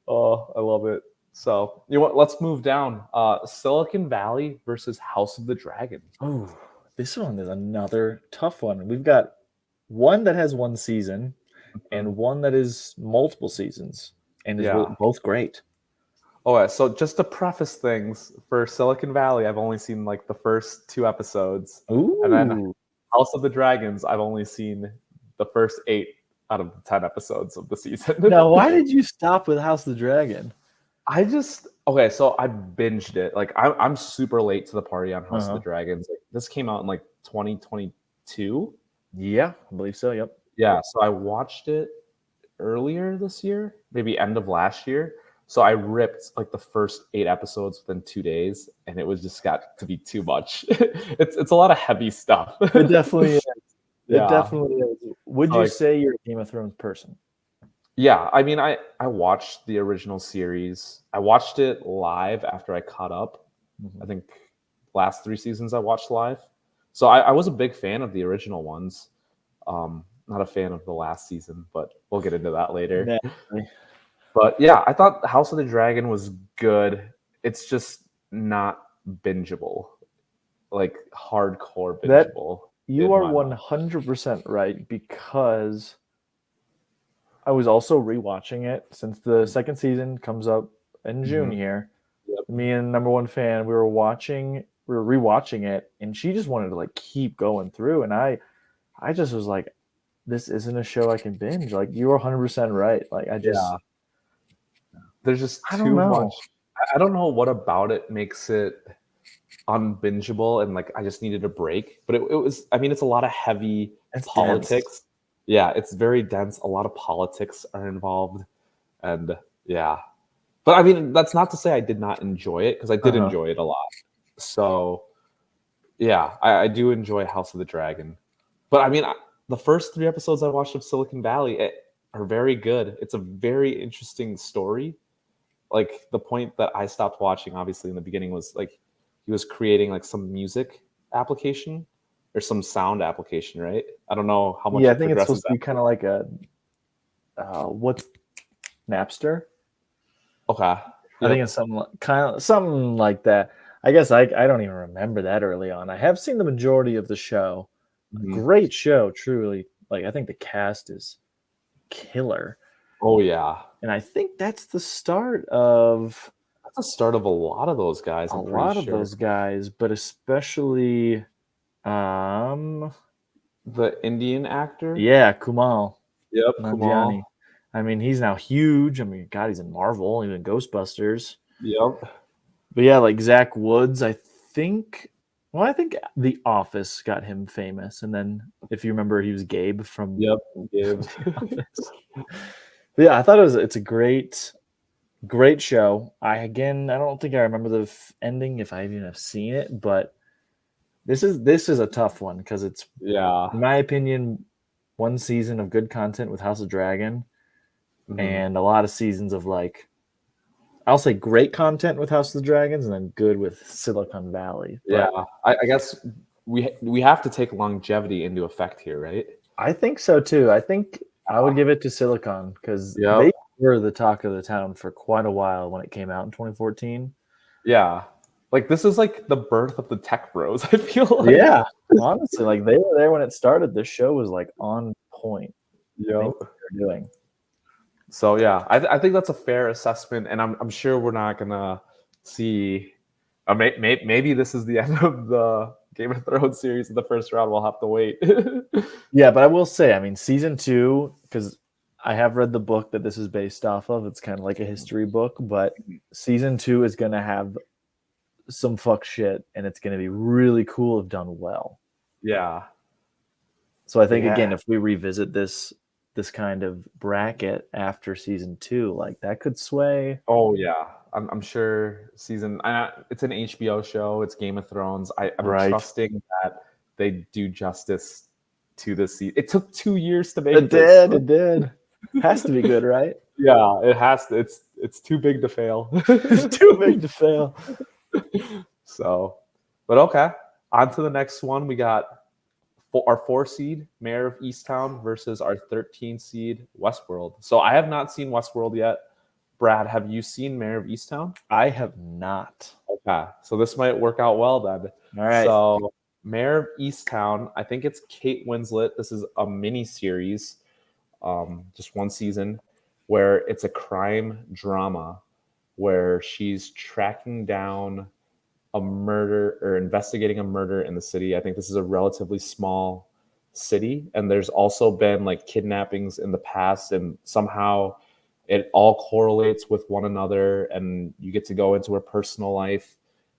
Oh, I love it. So, you know what? Let's move down. Silicon Valley versus House of the Dragon. Oh, this one is another tough one. We've got one that has one season and one that is multiple seasons, and is both great. Okay, so just to preface things, for Silicon Valley, I've only seen like the first 2 episodes. Ooh. And then House of the Dragons, I've only seen the first 8 out of the 10 episodes of the season. Now, why did you stop with House of the Dragon? So I binged it. Like I'm super late to the party on House of the Dragons. Like, this came out in like 2022. Yeah, I believe so. Yep. Yeah, so I watched it earlier this year, maybe end of last year. So I ripped like the first 8 episodes within 2 days, and it was just got to be too much. It's a lot of heavy stuff. It definitely is. It definitely is. Would you say you're a Game of Thrones person? Yeah, I mean, I watched the original series. I watched it live after I caught up. I think last 3 seasons I watched live. So I was a big fan of the original ones. Not a fan of the last season, but we'll get into that later. Definitely. But yeah, I thought House of the Dragon was good. It's just not bingeable, like hardcore bingeable. You are 100% right, because I was also rewatching it since the second season comes up in June here. Yep. Me and number one fan, we were rewatching it, and she just wanted to like keep going through, and I just was like, this isn't a show I can binge. Like, you are 100% right. Like, there's just too much. I don't know what about it makes it unbingeable, and like I just needed a break. But it was, I mean, it's a lot of heavy politics. Dense. Yeah, it's very dense. A lot of politics are involved, and yeah. But I mean, that's not to say I did not enjoy it, because I did enjoy it a lot. So yeah, I do enjoy House of the Dragon. But I mean, the first 3 episodes I watched of Silicon Valley are very good. It's a very interesting story. Like, the point that I stopped watching, obviously, in the beginning was like he was creating like some music application or some sound application, right? I don't know how much Yeah, I it think it's progresses. supposed to be kind of like a what's Napster? Okay. I think it's something like that. I guess I don't even remember that early on. I have seen the majority of the show. Great show, truly. Like I think the cast is killer. Oh yeah. And I think that's the start of the start of a lot of those guys. I'm pretty sure. Those guys, but especially the Indian actor. Yeah, Kumail. Yep, Nanjiani. Kumail. I mean, he's now huge. I mean, God, he's in Marvel, even Ghostbusters. Yep. But yeah, like Zach Woods, I think. Well, I think The Office got him famous, and then if you remember, he was Gabe from. Yep, Gabe. But yeah, I thought it's a great show. I don't think I remember the ending if I even have seen it, but this is a tough one because it's in my opinion, one season of good content with House of Dragon, and a lot of seasons of like, I'll say great content with House of the Dragons, and then good with Silicon Valley. But yeah, I guess we have to take longevity into effect here, right? I think so too. I think I would give it to Silicon because they were the talk of the town for quite a while when it came out in 2014. Yeah. Like this is like the birth of the tech bros, I feel like. Yeah. Honestly, like they were there when it started. The show was like on point. Yep. What they're doing. So yeah, I think that's a fair assessment, and I'm sure we're not gonna see. Maybe this is the end of the Game of Thrones series in the first round. We'll have to wait. Yeah, but I will say, I mean, season 2, because I have read the book that this is based off of. It's kind of like a history book, but season 2 is going to have some fuck shit, and it's going to be really cool if done well. Yeah. So I think again, if we revisit this kind of bracket after season 2, like that could sway. Oh yeah, I'm sure season. It's an HBO show. It's Game of Thrones. I'm trusting that they do justice to this season. It took 2 years to make this. It did. Has to be good, right? Yeah, it has to. It's too big to fail. It's too big to fail. So, but okay. On to the next one. We got our 4 seed Mayor of Easttown versus our 13 seed Westworld. So I have not seen Westworld yet. Brad, have you seen Mayor of Easttown? I have not. Okay, so this might work out well then. All right. So Mayor of Easttown, I think it's Kate Winslet. This is a mini series, just one season, where it's a crime drama where she's tracking down a murder or investigating a murder in the city. I think this is a relatively small city, and there's also been like kidnappings in the past, and somehow it all correlates with one another, and you get to go into her personal life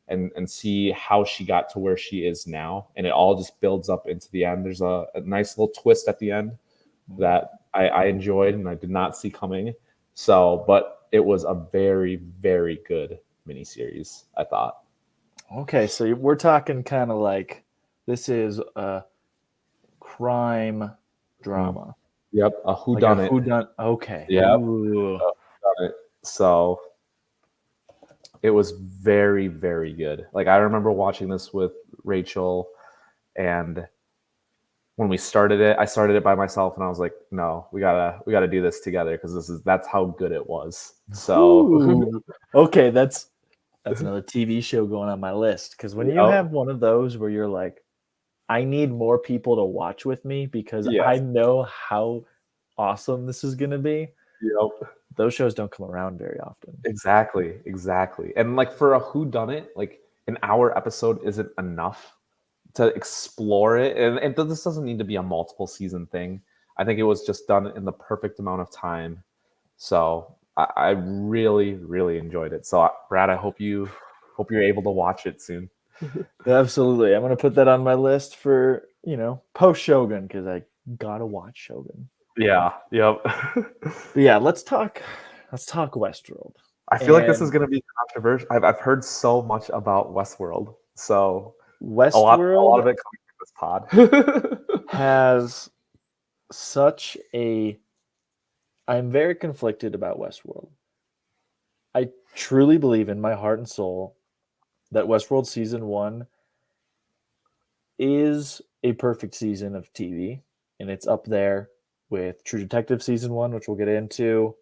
and see how she got to where she is now, and it all just builds up into the end. There's a nice little twist at the end that I enjoyed and I did not see coming. So, but it was a very, very good miniseries, I thought. Okay, so we're talking kind of like this is a crime drama. Yep, a whodunit. Whodunit. Okay. Yep. So it was very, very good. Like I remember watching this with Rachel, and when we started it, I started it by myself, and I was like, "No, we gotta do this together because that's how good it was." So okay, that's another TV show going on my list because when you have one of those where you're like, I need more people to watch with me because I know how awesome this is gonna be. Yep. Those shows don't come around very often. Exactly. And like for a whodunit, like an hour episode isn't enough to explore it. And this doesn't need to be a multiple season thing. I think it was just done in the perfect amount of time. So I really, really enjoyed it. So Brad, I hope you're able to watch it soon. Absolutely. I'm going to put that on my list for, post Shogun because I got to watch Shogun. Yeah. Yep. But yeah, let's talk Westworld. I feel like this is going to be controversial. I've heard so much about Westworld. So Westworld, a lot of it coming from this pod has such a. I'm very conflicted about Westworld. I truly believe in my heart and soul that Westworld season 1 is a perfect season of TV, and it's up there with True Detective season 1, which we'll get into,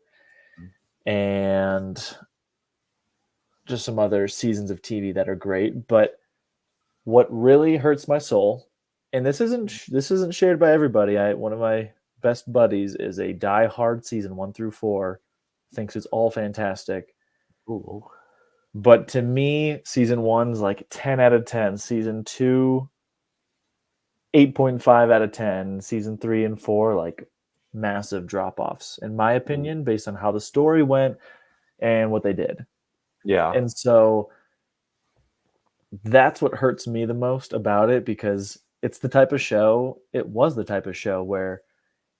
and just some other seasons of TV that are great. But what really hurts my soul, and this isn't shared by everybody. One of my best buddies is a die-hard season 1 through 4, thinks it's all fantastic. Ooh. But to me, season 1's like 10 out of 10. Season 2, 8.5 out of 10. Season 3 and 4, like massive drop-offs, in my opinion, based on how the story went and what they did. Yeah. And so that's what hurts me the most about it, because it was the type of show where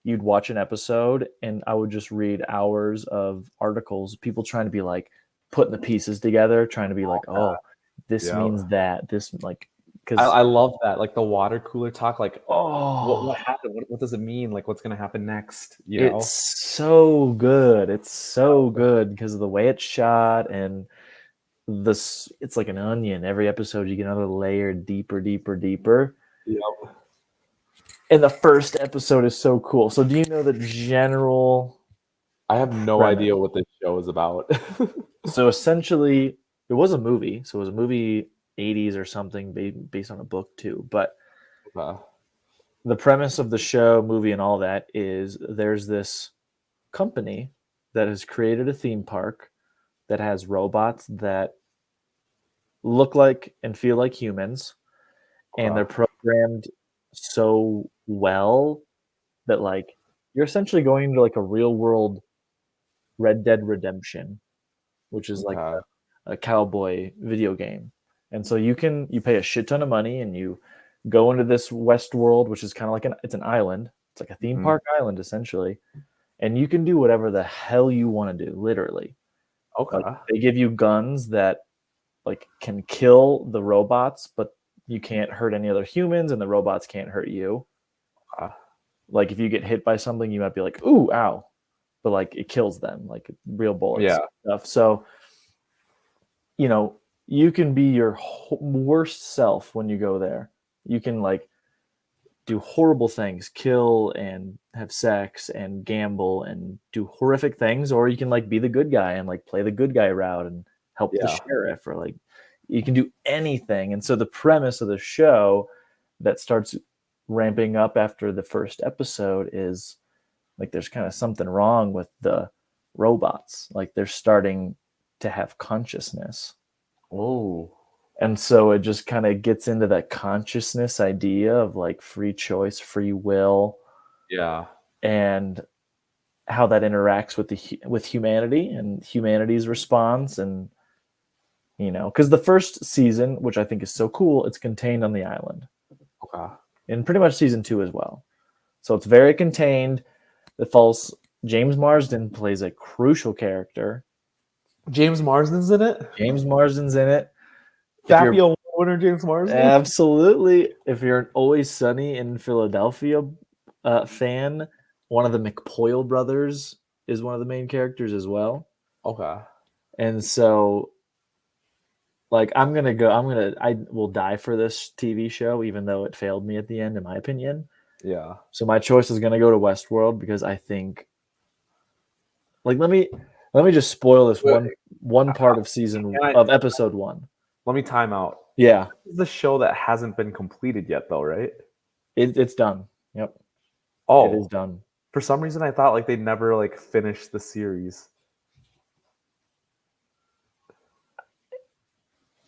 you'd watch an episode and I would just read hours of articles, people trying to be like putting the pieces together, trying to be like, oh, this means that, this, like, because I love that, like the water cooler talk, like, oh, what happened? What does it mean? Like, what's gonna happen next? it's so good. It's so good because of the way it's shot, and it's like an onion. Every episode you get another layer deeper. Yep. And the first episode is so cool. So do you know the general? I have no idea what this show is about. So essentially, it was a movie. So it was a movie 80s or something, based on a book too. But the premise of the show, movie, and all that is there's this company that has created a theme park that has robots that look like and feel like humans, and they're programmed so well that, like, you're essentially going into like a real world Red Dead Redemption, which is like a cowboy video game. And so you pay a shit ton of money and you go into this West world, which is kind of like it's an island. It's like a theme park island essentially. And you can do whatever the hell you want to do, literally. Okay. Like, they give you guns that like can kill the robots, but you can't hurt any other humans, and the robots can't hurt you. Like, if you get hit by something, you might be like, ooh, ow. But like, it kills them, like real bullets and stuff. So, you can be your worst self when you go there. You can like do horrible things, kill and have sex and gamble and do horrific things, or you can like be the good guy and like play the good guy route and help the sheriff, or like you can do anything. And so the premise of the show that starts ramping up after the first episode is like there's kind of something wrong with the robots. Like, they're starting to have consciousness. Oh. And so it just kind of gets into that consciousness idea of like free choice, free will. Yeah. And how that interacts with humanity and humanity's response. And, because the first season, which I think is so cool, it's contained on the island. Okay. And pretty much season 2 as well. So it's very contained. James Marsden plays a crucial character. James Marsden's in it? James Marsden's in it. Daffy Award winner James Marsden? Absolutely. If you're an Always Sunny in Philadelphia fan, one of the McPoyle brothers is one of the main characters as well. Okay. And so, like, I will die for this TV show, even though it failed me at the end, in my opinion. Yeah. So my choice is going to go to Westworld, because I think, like, let me just spoil this one part of of episode 1. Let me time out. Yeah. This is the show that hasn't been completed yet, though, right? It's done. Yep. Oh. It is done. For some reason, I thought like they never like finished the series.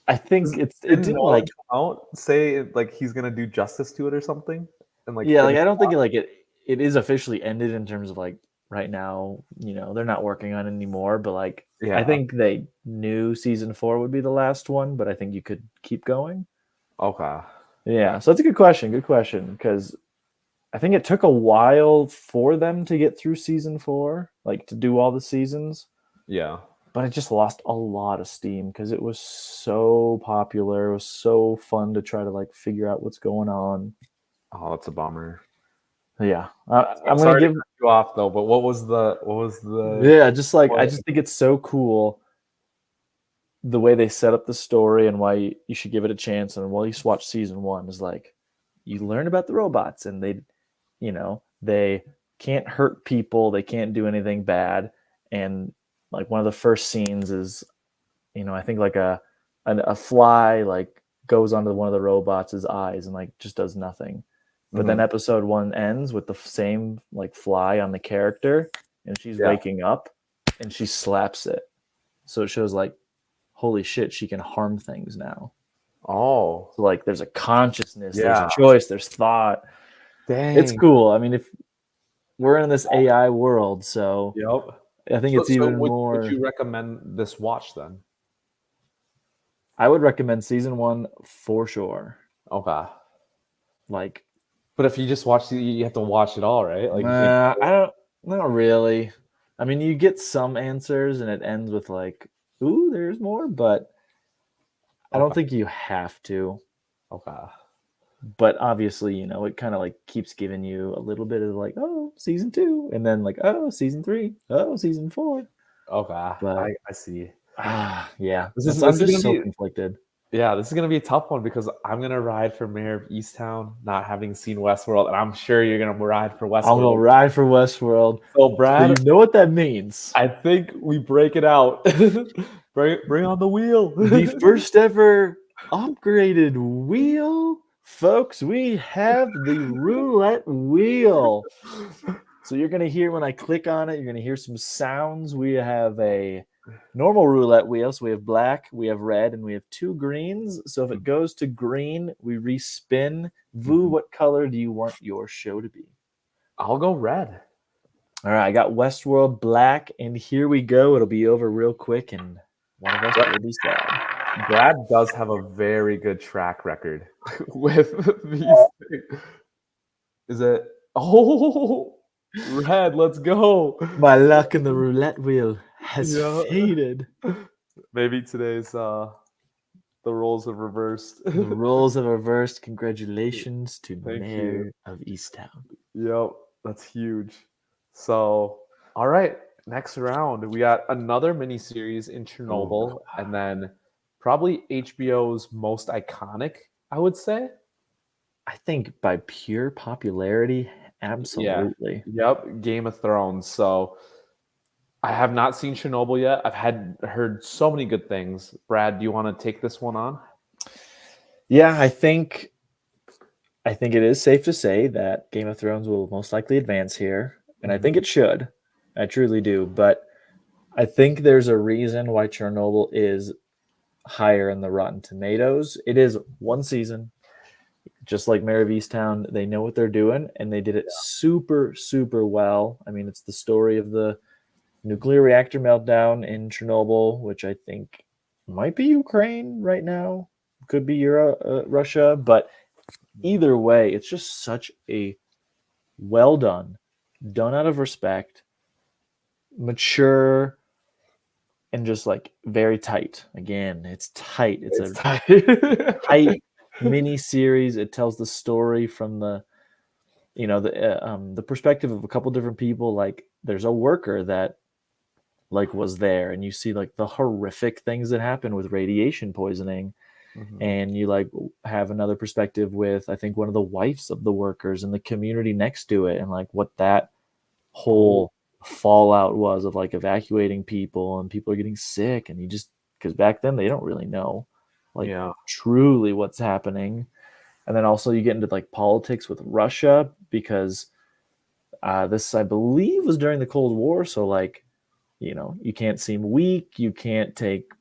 I think it didn't like out say like he's gonna do justice to it or something. And like, yeah, like I don't think it is officially ended in terms of like right now, they're not working on it anymore. But like, I think they knew season 4 would be the last one, but I think you could keep going. Okay. Yeah, so that's a good question. Good question, because I think it took a while for them to get through season 4, like to do all the seasons. Yeah. But it just lost a lot of steam because it was so popular. It was so fun to try to like figure out what's going on. Oh, that's a bummer. Yeah, I'm gonna give you off though. But what was the? Yeah, just like I just think it's so cool the way they set up the story and why you should give it a chance. And while you watch season 1 is like you learn about the robots, and they can't hurt people, they can't do anything bad. And like one of the first scenes is, I think like a fly like goes onto one of the robots' eyes and like just does nothing. But then episode 1 ends with the same like fly on the character, and she's waking up and she slaps it. So it shows like, holy shit, she can harm things now. Oh. So like there's a consciousness, there's a choice, there's thought. Dang. It's cool. I mean, if we're in this AI world, so I think it's even more. Would you recommend this watch then? I would recommend season 1 for sure. Okay. Like, but if you just watch it, you have to watch it all, right? Like, not really. I mean, you get some answers, and it ends with like, "Ooh, there's more," but I don't think you have to. Okay. But obviously, it kind of like keeps giving you a little bit of like, oh, season 2, and then like, oh, season 3, oh, season 4. Okay, but I see. Yeah, I'm just so conflicted. Yeah, this is gonna be a tough one because I'm gonna ride for Mayor of Easttown, not having seen Westworld, and I'm sure you're gonna ride for Westworld. I'm gonna ride for Westworld. So, Brad, you know what that means? I think we break it out. bring on the wheel. The first ever upgraded wheel, folks. We have the roulette wheel. So you're gonna hear when I click on it, you're gonna hear some sounds. We have a normal roulette wheel. So we have black, we have red, and we have 2 greens. So if it goes to green, we respin. Vu, what color do you want your show to be? I'll go red. All right, I got Westworld black, and here we go. It'll be over real quick, and one of us will be sad. Brad does have a very good track record with these things. Is it? Oh, red, let's go. My luck in the roulette wheel has faded. Maybe today's the roles have reversed. The roles have reversed. Congratulations to Mayor of Easttown. Yep, that's huge. So, all right, next round we got another miniseries in Chernobyl, and then probably HBO's most iconic, I would say. I think by pure popularity, absolutely. Yeah. Yep, Game of Thrones. So I have not seen Chernobyl yet. I've heard so many good things. Brad, do you want to take this one on? Yeah, I think it is safe to say that Game of Thrones will most likely advance here, and I think it should. I truly do. But I think there's a reason why Chernobyl is higher in the Rotten Tomatoes. It is 1 season. Just like Mayor of Easttown, they know what they're doing, and they did it super, super well. I mean, it's the story of the nuclear reactor meltdown in Chernobyl, which I think might be Ukraine right now. Could be Russia. But either way, it's just such a well done out of respect, mature, and just like very tight. Again, it's tight. It's a tight mini series. It tells the story from the perspective of a couple different people. Like there's a worker that like was there, and you see like the horrific things that happen with radiation poisoning. And you like have another perspective with, I think, one of the wives of the workers and the community next to it, and like what that whole fallout was of like evacuating people, and people are getting sick, and you just, because back then they don't really know like truly what's happening. And then also you get into like politics with Russia, because this, I believe, was during the Cold War. So like, you can't seem weak, you can't take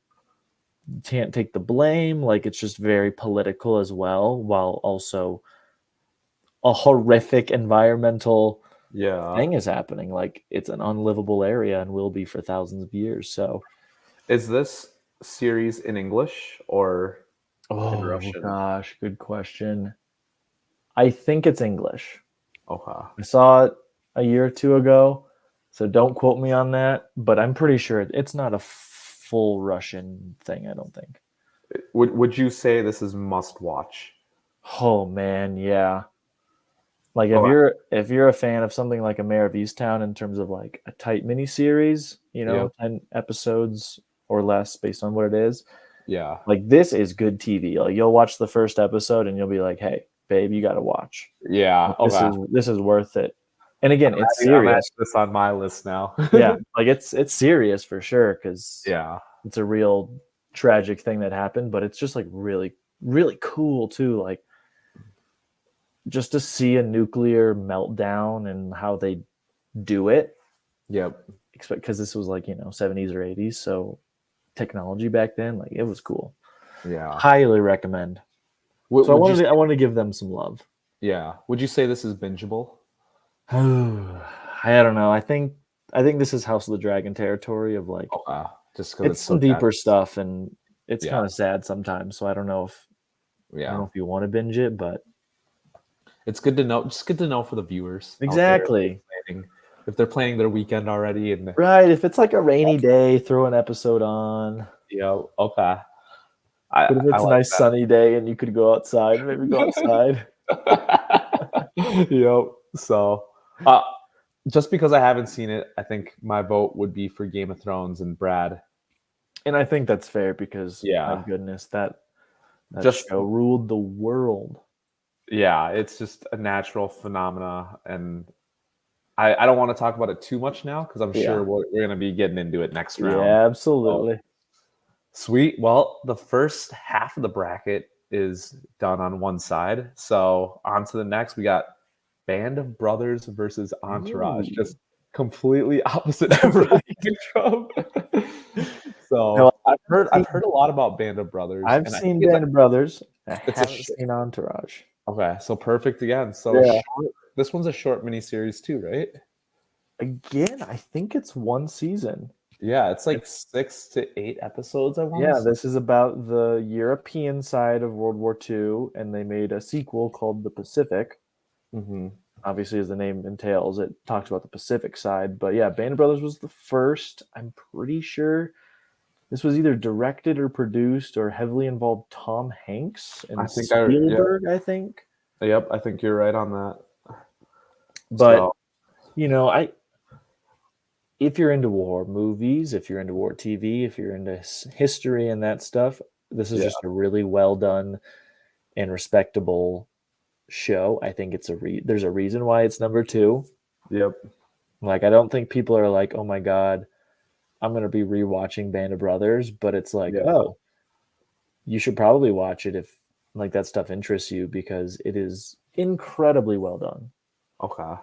the blame. Like it's just very political as well, while also a horrific environmental thing is happening. Like it's an unlivable area and will be for thousands of years. So is this series in English or in Russian? Gosh, good question. I think it's English. Okay. I saw it a year or 2 ago, so don't quote me on that, but I'm pretty sure it's not a full Russian thing, I don't think. Would you say this is must watch? Oh man, yeah. Like if you're a fan of something like a Mayor of Easttown in terms of like a tight mini series, 10 episodes or less based on what it is. Yeah. Like this is good TV. Like you'll watch the first episode and you'll be like, hey, babe, you got to watch. Yeah. Like, this is worth it. And again, it's serious. I'm adding this on my list now. Yeah, like it's serious for sure because yeah, it's a real tragic thing that happened, but it's just like really, really cool too. Like just to see a nuclear meltdown and how they do it. Yep. Because this was like 70s or 80s, so technology back then, like it was cool. Yeah, highly recommend. So I wanted to give them some love. Yeah. Would you say this is bingeable? I don't know. I think this is House of the Dragon territory of like just because it's some deeper stuff and it's kind of sad sometimes. So I don't know if you want to binge it, but it's good to know. Just good to know for the viewers. Exactly. If they're planning their weekend already, and right, if it's like a rainy day, throw an episode on. Yeah. Okay. But if it's a nice sunny day and you could go outside, maybe go outside. Yep. So, just because I haven't seen it, I think my vote would be for Game of Thrones and Brad. And I think that's fair because, my goodness, that show ruled the world. Yeah, it's just a natural phenomena, and I don't want to talk about it too much now because I'm sure we're going to be getting into it next round. Yeah, absolutely. Sweet. Well, the first half of the bracket is done on one side. So on to the next. We got Band of Brothers versus Entourage. Ooh. Just completely opposite spectrum. So I've heard a lot about Band of Brothers. I've seen Band of Brothers. I haven't seen Entourage. Okay, so perfect again. So this one's a short miniseries too, right? Again, I think it's one season. Yeah, it's like 6 to 8 episodes, I want to say. This is about the European side of World War II, and they made a sequel called The Pacific. Mm-hmm. Obviously, as the name entails, it talks about the Pacific side. But yeah, Band of Brothers was the first. I'm pretty sure this was either directed or produced or heavily involved Tom Hanks and Spielberg, I think. Yep, I think you're right on that. But, if you're into war movies, if you're into war TV, if you're into history and that stuff, this is just a really well done and respectable show. I think there's a reason why it's number 2. Yep. Like, I don't think people are like, oh my God, I'm going to be rewatching Band of Brothers, but it's like, oh, you should probably watch it if like that stuff interests you because it is incredibly well done. Okay.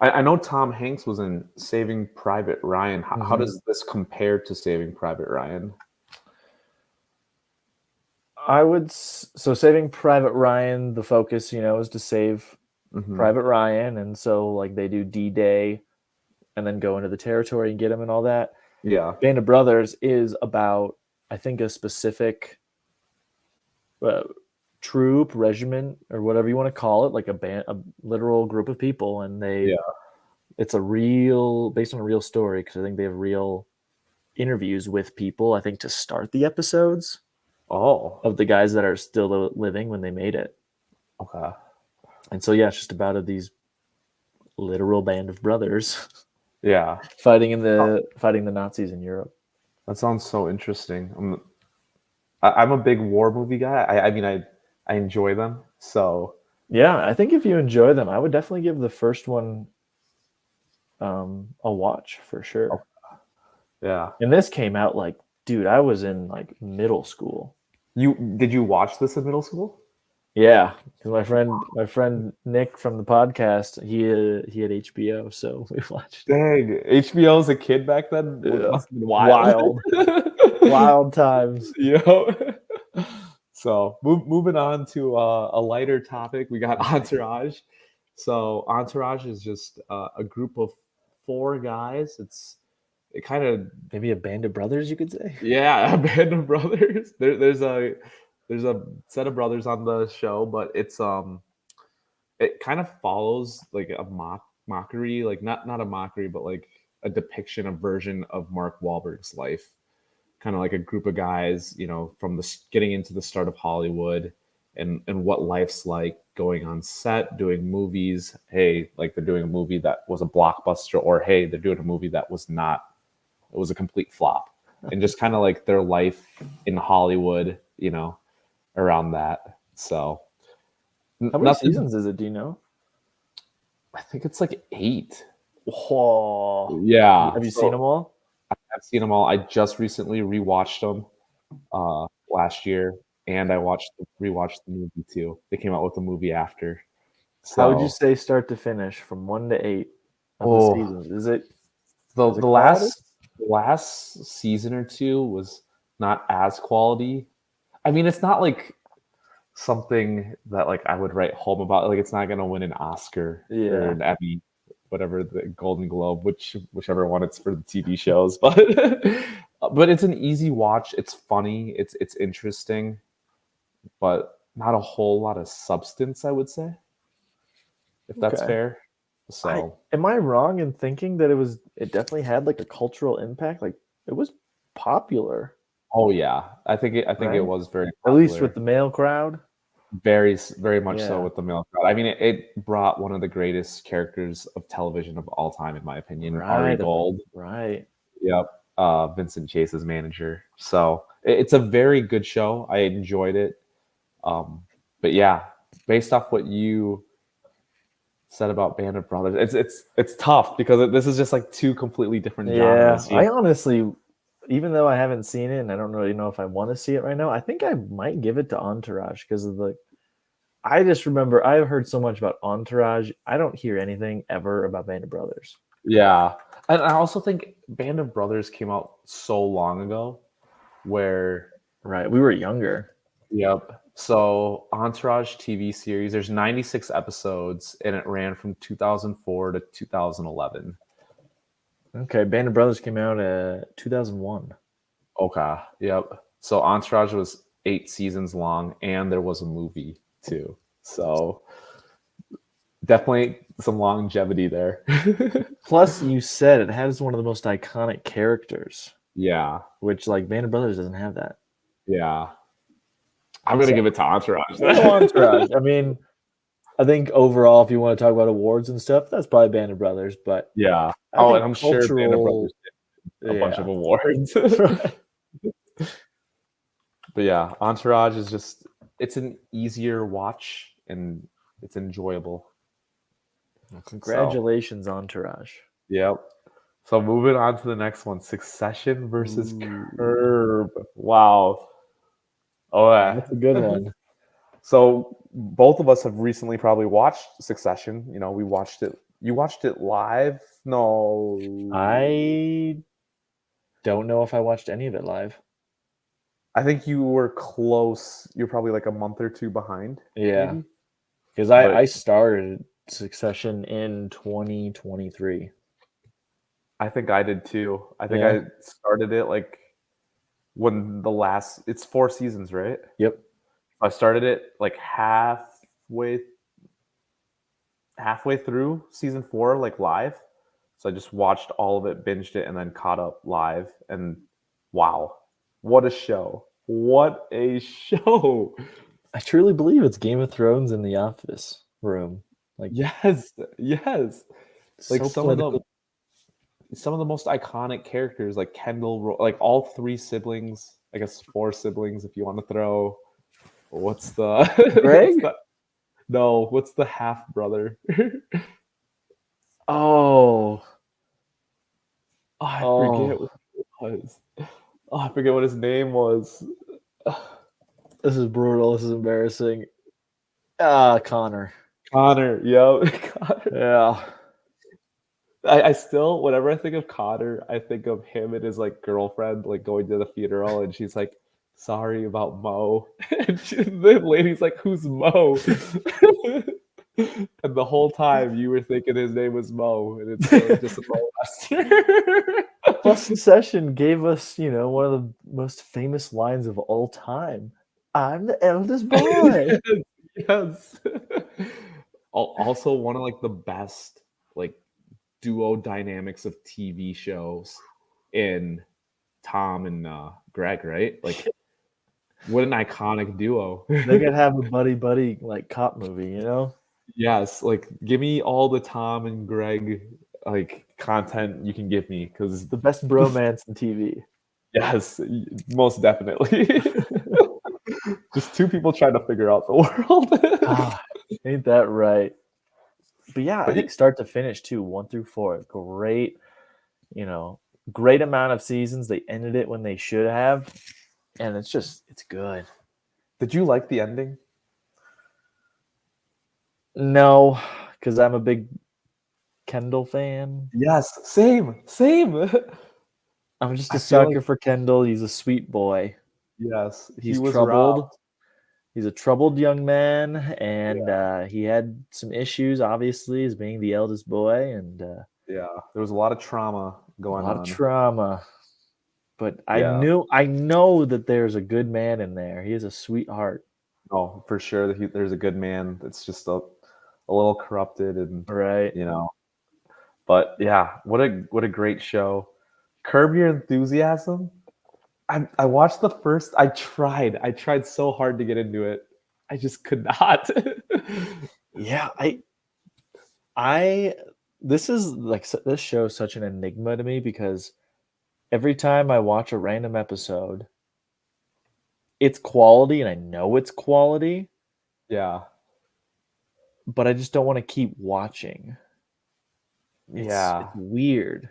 I know Tom Hanks was in Saving Private Ryan. How does this compare to Saving Private Ryan? So Saving Private Ryan, the focus, is to save Private Ryan. And so like they do D-Day and then go into the territory and get him and all that. Yeah. Band of Brothers is about, I think, a specific troop, regiment, or whatever you want to call it, like a literal group of people. And it's based on a real story because I think they have real interviews with people, I think, to start the episodes. Of the guys that are still living when they made it. Okay. And so it's just about these literal band of brothers. Yeah. fighting the Nazis in Europe. That sounds so interesting. I'm a big war movie guy. I mean I enjoy them. So yeah, I think if you enjoy them, I would definitely give the first one a watch for sure. Okay. Yeah. And this came out like, dude, I was in like middle school. Did you watch this in middle school? Yeah, because my friend Nick from the podcast, he had HBO, so we watched. Dang, HBO as a kid back then must have been wild. Wild times. So moving on to a lighter topic, we got Entourage. So Entourage is just a group of 4 guys. It kind of maybe a band of brothers, you could say. Yeah, a band of brothers. There's a set of brothers on the show, but it's it kind of follows like a mockery, like not a mockery, but like a depiction, a version of Mark Wahlberg's life. Kind of like a group of guys, from getting into the start of Hollywood and what life's like going on set, doing movies. Hey, like they're doing a movie that was a blockbuster, or hey, they're doing a movie that was not. It was a complete flop, and just kind of like their life in Hollywood, around that. So How many seasons is it? Do you know? I think it's like 8. Oh, Yeah. have you seen them all? I've seen them all. I just recently rewatched them last year, and I rewatched the movie too. They came out with the movie after. How would you So, say start to finish from 1 to 8 of the oh, seasons? Is it the quality? last season or two was not as quality. I mean, it's not like something that like I would write home about. Like, it's not gonna win an Oscar or Yeah. an Emmy, whatever, the Golden Globe, whichever one it's for the TV shows. But but it's an easy watch. It's funny. It's interesting, but not a whole lot of substance, I would say, if that's Okay. fair. So am I wrong in thinking that it definitely had like a cultural impact? Like it was popular. oh yeah, I think it Right? was very At least with popular. the male crowd. Very much so Yeah. with the male crowd. I mean, it brought one of the greatest characters of television of all time, in my opinion, Ari Right. Gold. Right. Yep. Vincent Chase's manager. So it's a very good show. I enjoyed it. But yeah, based off what you said about Band of Brothers, it's tough because this is just like two completely different Yeah. genres. I honestly, even though I haven't seen it and I don't really know if I want to see it right now, I think I might give it to Entourage because of I just remember I've heard so much about Entourage. I don't hear anything ever about Band of Brothers. Yeah. And I also think Band of Brothers came out so long ago where Right. We were younger. yep. So Entourage TV series, there's 96 episodes and it ran from 2004 to 2011. Okay. Band of Brothers came out 2001. Okay. Yep. So Entourage was 8 seasons long and there was a movie too. So definitely some longevity there. Plus, you said it has one of the most iconic characters, Yeah. which like Band of Brothers doesn't have that. Yeah. I'm gonna give it to Entourage. Entourage. I mean, I think overall, if you want to talk about awards and stuff, that's probably Band of Brothers. But Yeah. I Oh, think and I'm sure Band of Brothers did a bunch of yeah. awards. But yeah, Entourage is just it's an easier watch and it's enjoyable. Congratulations, Entourage. Yep. So moving on to the next one, Succession versus Ooh. Curb. Wow. Oh, That's a good one. So both of us have recently probably watched Succession. You know, we watched it. You watched it live? No. I don't know if I watched any of it live. I think you were close. You're probably like a month or two behind. Yeah. Maybe. Because I started Succession in 2023. I think I did too. I think Yeah. I started it like when it's 4 seasons, right? Yep. I started it like halfway through season 4, like live. So I just watched all of it, binged it, and then caught up live. And wow, what a show! What a show! I truly believe it's Game of Thrones in the office room. Like Yes. Like so political. some of the most iconic characters, like Kendall, like all 3 siblings. I guess 4 siblings if you want to throw. What's the Greg? what's the half brother? Oh. I forget what it was. Oh, I forget what his name was. This is brutal. This is embarrassing. Connor. Connor. Yep. Connor. Yeah. I still, whenever I think of Connor, I think of him and his like girlfriend like going to the funeral, and she's like, "Sorry about Mo," and the lady's like, "Who's Mo?" And the whole time you were thinking his name was Mo, and it's just a molester. Plus, Succession gave us, one of the most famous lines of all time. I'm the eldest boy. Yes. Also, one of like the best like duo dynamics of TV shows in Tom and Greg, right? Like, what an iconic duo. They could have a buddy like cop movie, Yes, like give me all the Tom and Greg like content you can give me because the best bromance in TV. Yes, most definitely. Just 2 people trying to figure out the world. Ain't that right? But yeah, I think start to finish too, 1 through 4, great, great amount of seasons. They ended it when they should have, and it's good. Did you like the ending? No, because I'm a big Kendall fan. Yes, same. I'm just I a feel sucker like for Kendall. He's a sweet boy. yes, he He's was troubled. robbed. He's a troubled young man, and Yeah, he had some issues, obviously, as being the eldest boy, and yeah. There was a lot of trauma a going lot of on. trauma. But I Yeah, know that there's a good man in there. He is a sweetheart. no, for sure. That there's a good man. It's just a little corrupted, and Right. you know. But yeah, what a great show. Curb Your Enthusiasm. I watched the first. I tried so hard to get into it. I just could not. Yeah, I this is like this show is such an enigma to me because every time I watch a random episode, it's quality and I know it's quality, Yeah, but I just don't want to keep watching. It's yeah. weird.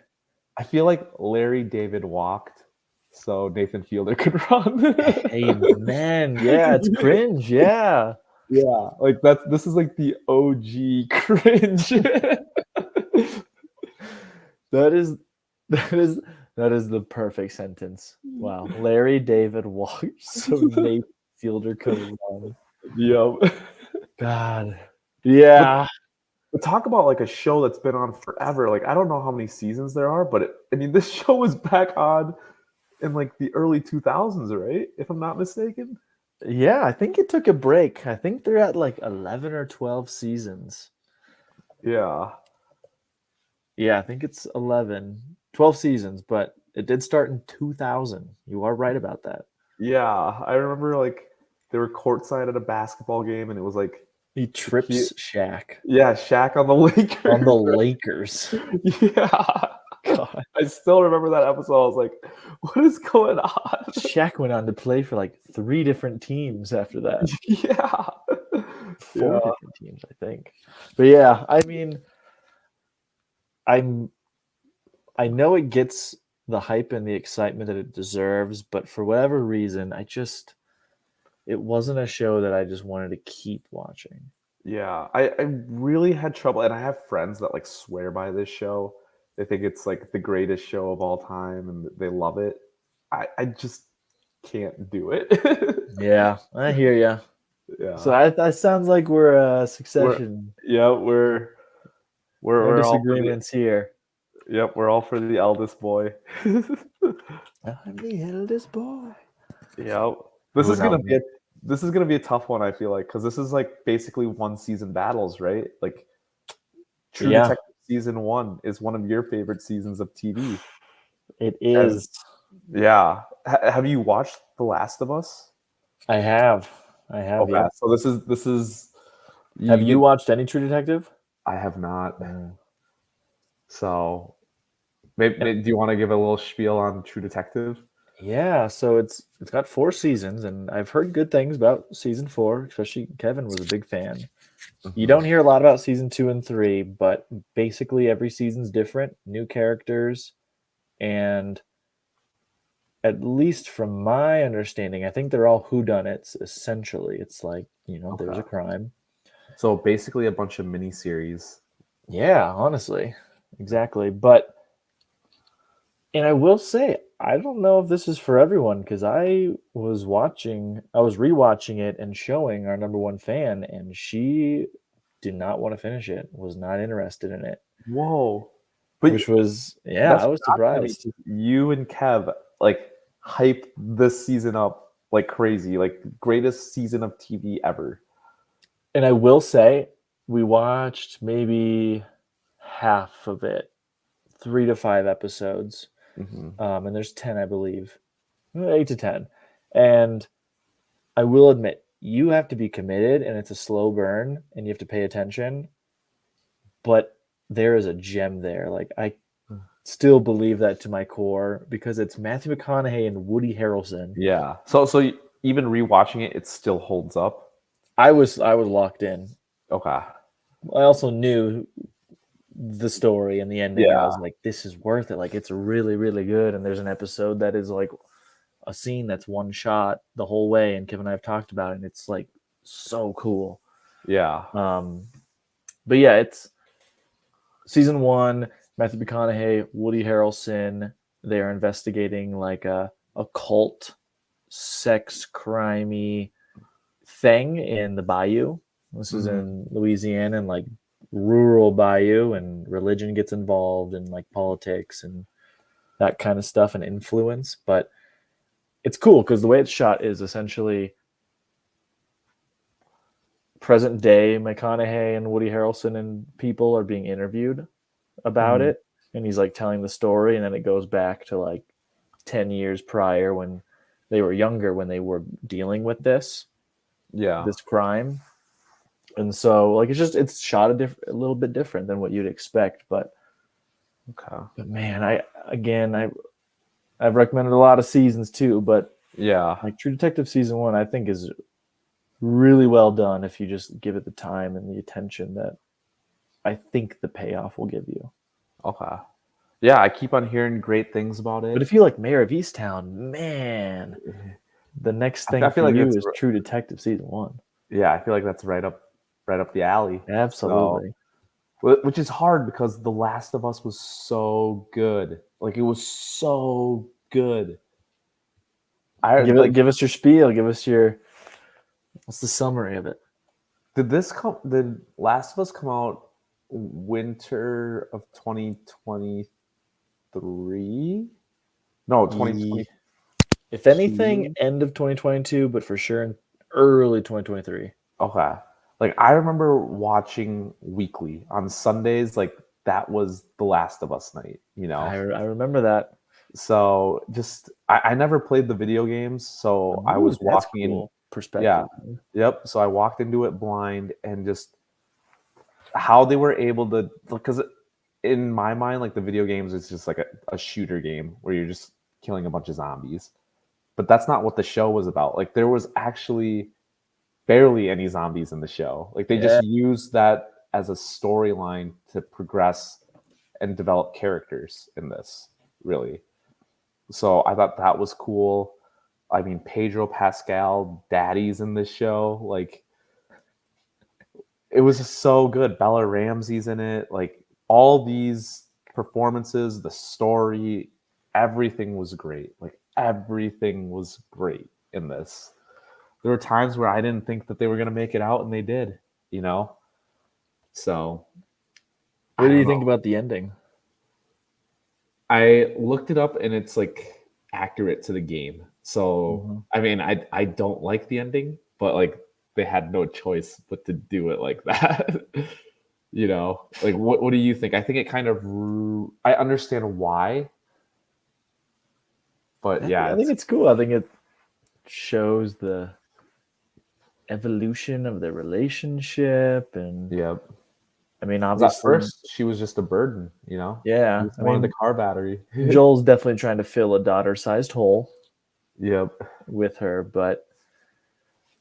I feel like Larry David walked, so Nathan Fielder could run. Amen. Yeah, it's cringe. Yeah. Yeah, like this is like the OG cringe. That is that is that is the perfect sentence. Wow. Larry David walked so Nate Fielder could run. Yep. God. But Yeah. but talk about like a show that's been on forever. Like I don't know how many seasons there are, but I mean this show was back on in like the early 2000s, right? If I'm not mistaken. Yeah, I think it took a break. I think they're at like 11 or 12 seasons. Yeah. Yeah, I think it's 11, 12 seasons, but it did start in 2000. You are right about that. Yeah. I remember like they were courtside at a basketball game and it was like He Shaquille, trips Shaq yeah, Shaq on the on the Lakers. Lakers. Yeah. God. I still remember that episode. I was like, what is going on? Shaq went on to play for like 3 different teams after that. Yeah. 4 Yeah. different teams, I think. But yeah, I mean, I'm I know it gets the hype and the excitement that it deserves, but for whatever reason, it wasn't a show that I just wanted to keep watching. Yeah. I really had trouble and I have friends that like swear by this show. They think it's like the greatest show of all time and they love it. I just can't do it. Yeah, I hear you. So Yeah. that sounds like we're a We're succession. yeah, we're No we're all for the disagreements here. yep, we're all for the eldest boy. I'm the eldest boy. Yeah. This Who is gonna knows? be a this is gonna be a tough one, I feel like, because this is like basically one season battles, right? Like True Yeah, Detective season one is one of your favorite seasons of TV. it As is. yeah. Have you watched The Last of Us? I have. Okay, Yep. so this is Have you you watched any True Detective? I have not. Mm. So And do you want to give a little spiel on True Detective? yeah, so it's got 4 seasons, and I've heard good things about season 4. Especially Kevin was a big fan. You Mhm. don't hear a lot about season 2 and 3, but basically every season's different, new characters, and at least from my understanding, I think they're all whodunits. Essentially, it's like there's Okay. a crime. So basically a bunch of mini series. Yeah, honestly, exactly. And I will say, I don't know if this is for everyone because I was rewatching it and showing our number one fan, and she did not want to finish it, was not interested in it, Whoa. But which was, yeah, that's I was shocking to me. surprised. You and Kev like hyped this season up like crazy, like greatest season of TV ever. And I will say, we watched maybe half of it, 3 to 5 episodes, Hmm. and there's 10, I believe, 8 to 10, and I will admit, you have to be committed and it's a slow burn and you have to pay attention, but there is a gem there. Like I still believe that to my core because it's Matthew McConaughey and Woody Harrelson. Yeah. Even rewatching it, it still holds up. I was locked in. Okay. I also knew the story and the ending, and I was like, this is worth it. Like, it's really, really good. And there's an episode that is like a scene that's one shot the whole way, and Kevin and I have talked about it, and it's like so cool. Yeah. But yeah, it's season 1. Matthew McConaughey, Woody Harrelson. They're investigating like a occult, sex crimey thing in the bayou. This is in Louisiana, and like rural bayou, and religion gets involved, and like politics and that kind of stuff and influence. But it's cool because the way it's shot is essentially present day McConaughey and Woody Harrelson and people are being interviewed about it, and he's like telling the story, and then it goes back to like 10 years prior when they were younger, when they were dealing with this crime. And so like it's shot a little bit different than what you'd expect, but man, I've recommended a lot of seasons too, but like True Detective season 1 I think is really well done if you just give it the time and the attention that I think the payoff will give you. Okay. Yeah, I keep on hearing great things about it. But if you like Mayor of Easttown, man, the next thing for you is True Detective season 1. Yeah, I feel like that's right up the alley. Absolutely. So, which is hard because The Last of Us was so good. Like, it was so good. Give us your spiel. Give us what's the summary of it? Did Last of Us come out winter of 2023? No, 2020. If anything, end of 2022, but for sure in early 2023. Okay. Like, I remember watching weekly on Sundays. Like, that was The Last of Us night, you know? I remember that. So just, I never played the video games. So I was walking in. Perspective. Yeah. Yep. So I walked into it blind, and just how they were able to, because in my mind, like, the video games is just like a shooter game where you're just killing a bunch of zombies. But that's not what the show was about. Like, there was actually barely any zombies in the show. Like, they just used that as a storyline to progress and develop characters in this, really. So I thought that was cool. I mean, Pedro Pascal, Daddy's in this show. Like, it was just so good. Bella Ramsey's in it. Like, all these performances, the story, everything was great. Like, everything was great in this. There were times where I didn't think that they were going to make it out, and they did, you know? So, what do you think about the ending? I looked it up, and it's like accurate to the game. So, I mean, I don't like the ending, but like, they had no choice but to do it like that. You know, like, what do you think? I think it kind of, I understand why, but yeah, I think it's cool. I think it shows the evolution of their relationship, and I mean, obviously, at first she was just a burden, you know. Yeah, I wanted the car battery. Joel's definitely trying to fill a daughter-sized hole. Yep. With her, but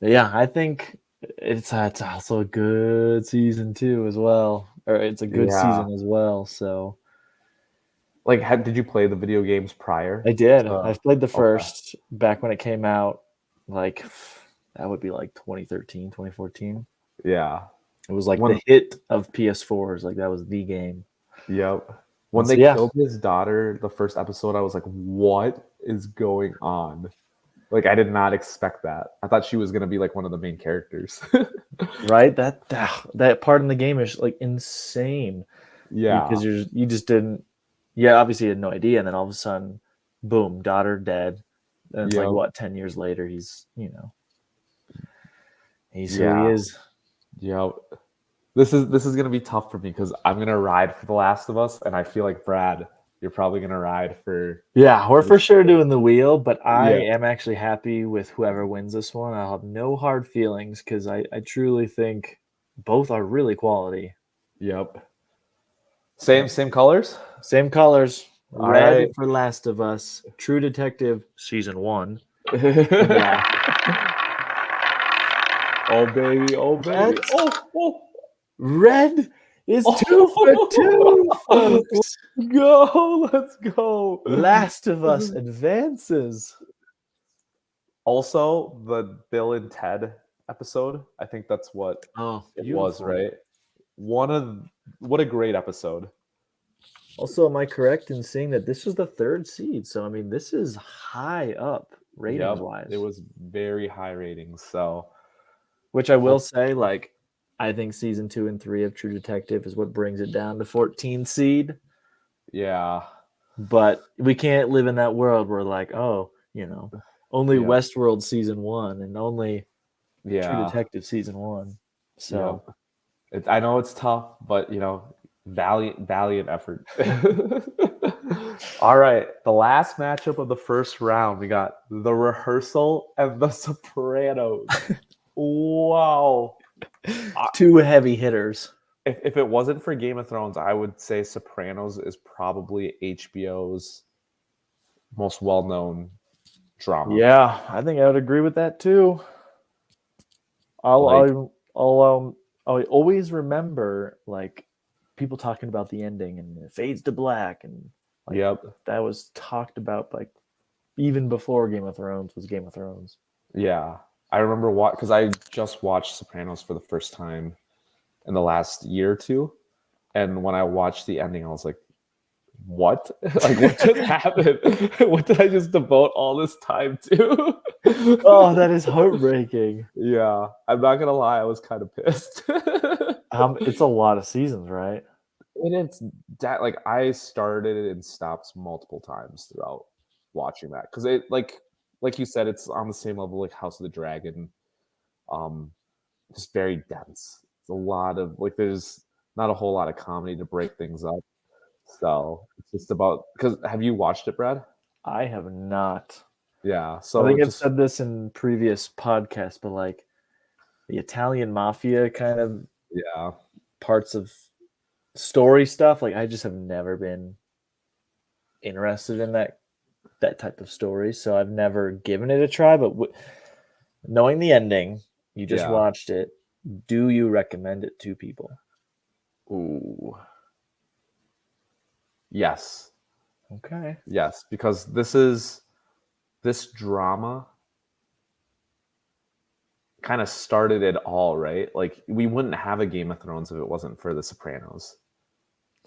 yeah, I think it's also a good season too, as well, or it's a good season as well. So, like, did you play the video games prior? I did. I've played the first back when it came out. Like, that would be like 2013, 2014. Yeah. It was like the hit of PS4s. Like, that was the game. Yep. When they killed his daughter, the first episode, I was like, what is going on? Like, I did not expect that. I thought she was going to be like one of the main characters. Right? That part in the game is like insane. Yeah. Because you just didn't, obviously you had no idea. And then all of a sudden, boom, daughter dead. And it's like, what, 10 years later, he's who he is. Yep. This is gonna be tough for me because I'm gonna ride for The Last of Us, and I feel like, Brad, you're probably gonna ride for. Yeah, we're for sure doing the wheel, but I am actually happy with whoever wins this one. I'll have no hard feelings because I truly think both are really quality. Yep. Same colors. Same colors. All Red right. for Last of Us. True Detective season 1. Oh baby, oh baby, Red is 2 for 2, folks. Let's go. Last of Us advances. Also, the Bill and Ted episode. I think that's what it was, right? What a great episode. Also, am I correct in saying that this was the 3rd seed? So, I mean, this is high up ratings-wise. It was very high ratings. So, which I will say, like, I think season 2 and 3 of True Detective is what brings it down to 14 seed. Yeah. But we can't live in that world where, like, oh, you know, only Westworld season 1 and only True Detective season 1. So I know it's tough, but you know, valiant effort. All right, the last matchup of the first round, we got The Rehearsal and The Sopranos. Wow. 2 heavy hitters. If it wasn't for Game of Thrones, I would say Sopranos is probably HBO's most well-known drama. Yeah, I think I would agree with that too. I'll always remember, like, people talking about the ending and it fades to black, and like, that was talked about, like, even before Game of Thrones was Game of Thrones. Yeah, I remember because I just watched Sopranos for the first time in the last year or two, and when I watched the ending, I was like, what? Like, what just happened? What did I just devote all this time to? Oh, that is heartbreaking. Yeah, I'm not gonna lie, I was kind of pissed. It's a lot of seasons, right? And it's that, like, I started and stopped multiple times throughout watching that because it, like you said, it's on the same level like House of the Dragon. Just very dense. It's a lot of, like, there's not a whole lot of comedy to break things up. So it's just about, because have you watched it, Brad? I have not. Yeah. So I think I've said this in previous podcasts, but like the Italian mafia kind of parts of story stuff, like I just have never been interested in that type of story. So I've never given it a try. But knowing the ending, you just watched it. Do you recommend it to people? Ooh. Yes. Okay. Yes, because this drama kind of started it all, right? Like, we wouldn't have a Game of Thrones if it wasn't for The Sopranos.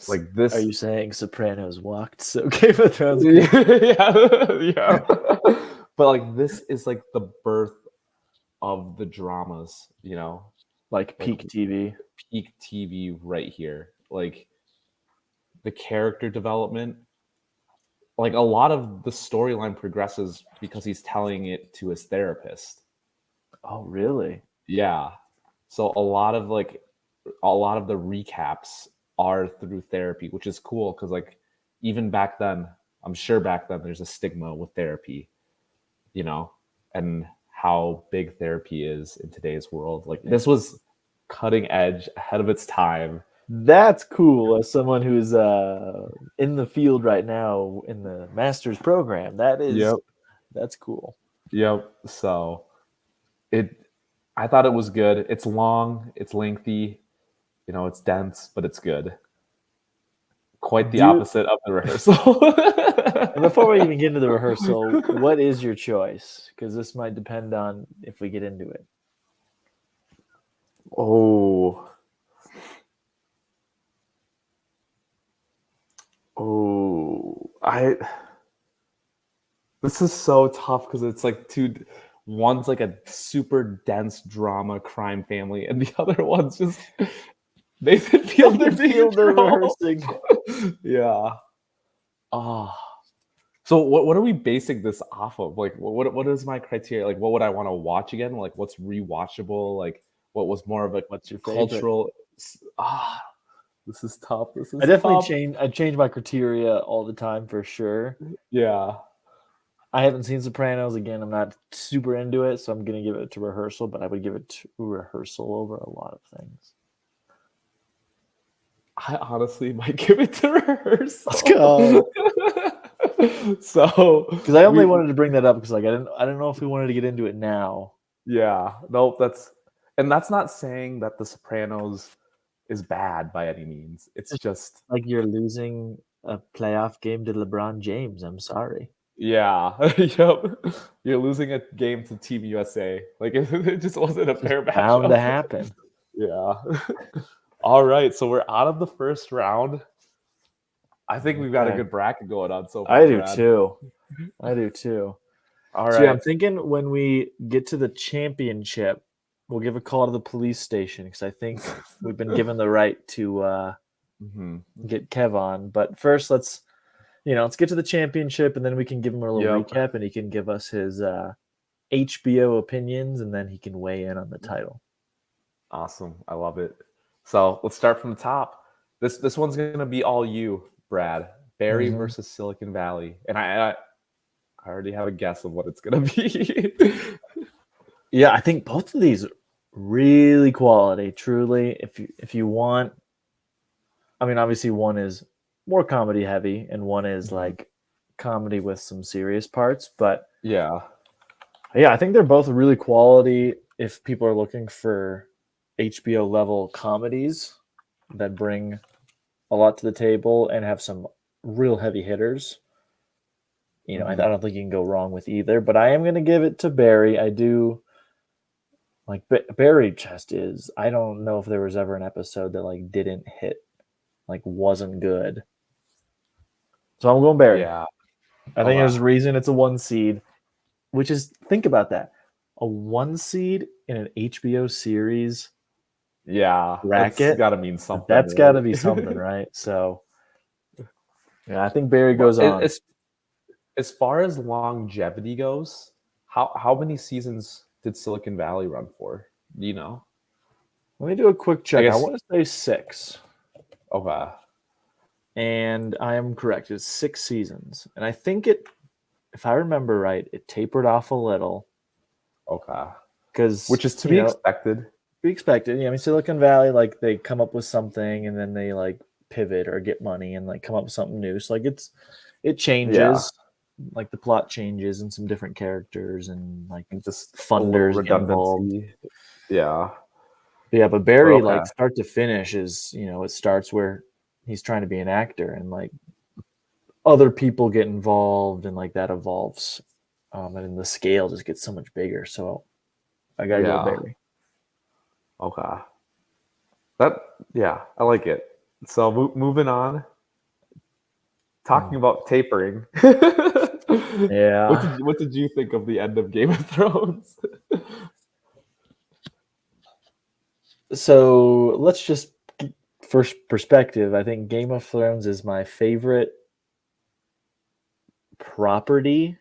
Like this. Are you saying Sopranos walked so Game of Thrones? Yeah. But like, this is like the birth of the dramas, you know, like peak TV. Peak TV right here. Like the character development. Like, a lot of the storyline progresses because he's telling it to his therapist. Oh, really? Yeah. So a lot of the recaps are through therapy, which is cool because, like, even back then, I'm sure back then there's a stigma with therapy, you know, and how big therapy is in today's world. Like, this was cutting edge, ahead of its time. That's cool. As someone who's in the field right now in the master's program, that's cool. Yep. So I thought it was good. It's long, it's lengthy, you know, it's dense, but it's good. Quite the opposite of The Rehearsal. And before we even get into The Rehearsal, what is your choice? Because this might depend on if we get into it. This is so tough because it's like one's like a super dense drama crime family, and the other one's just Nathan Fielder rehearsing. Yeah. So what are we basing this off of? Like, what is my criteria? Like, what would I want to watch again? Like, what's rewatchable? Like, what was more of a what's your cultural? This is tough. I definitely change my criteria all the time for sure. Yeah. I haven't seen Sopranos. Again, I'm not super into it, so I'm going to give it to Rehearsal, but I would give it to Rehearsal over a lot of things. I honestly might give it to Rehearsal. Let's go. So, because I only wanted to bring that up because, like, I don't know if we wanted to get into it now. Yeah. Nope. That's not saying that The Sopranos is bad by any means. It's just like you're losing a playoff game to LeBron James. I'm sorry. yeah, yep. You're losing a game to Team USA. Like it just wasn't a fair Bound to matchup. happen. Yeah. All right, so we're out of the first round. I think we've got a good bracket going on so far, I do Brad. too. I do too. All So yeah, right. I'm thinking when we get to the championship, we'll give a call to the police station because I think we've been given the right to get Kev on. But first, let's get to the championship, and then we can give him a little recap, and he can give us his HBO opinions, and then he can weigh in on the title. Awesome. I love it. So let's start from the top. This one's gonna be all you, Brad. Barry versus Silicon Valley, and I already have a guess of what it's gonna be. Yeah, I think both of these really quality. Truly, if you want, I mean, obviously one is more comedy heavy, and one is like comedy with some serious parts. But yeah, I think they're both really quality. If people are looking for HBO level comedies that bring a lot to the table and have some real heavy hitters, I don't think you can go wrong with either. But I am going to give it to Barry. I do like Barry. Just is. I don't know if there was ever an episode that like didn't hit, like wasn't good. So I'm going Barry. yeah. I think there's a reason it's a 1 seed, which is, think about that, a 1 seed in an HBO series. Yeah, bracket. That's got to mean something. That's got to be something, right? So, yeah, I think Barry goes on. As far as longevity goes, how many seasons did Silicon Valley run for? Do you know? Let me do a quick check. I want to say 6. Okay. And I am correct. It's 6 seasons. And I think if I remember right, it tapered off a little. Okay. Which is to be expected. Be expected. I mean, Silicon Valley, like they come up with something and then they like pivot or get money and like come up with something new. So like it changes. Yeah. Like the plot changes and some different characters and like just funders involved. Yeah. But Barry, like start to finish is, it starts where he's trying to be an actor and like other people get involved and like that evolves. And then the scale just gets so much bigger. So I gotta go Barry. Okay. I like it. So moving on. Talking about tapering. Yeah. What did you think of the end of Game of Thrones? So let's just first perspective. I think Game of Thrones is my favorite property,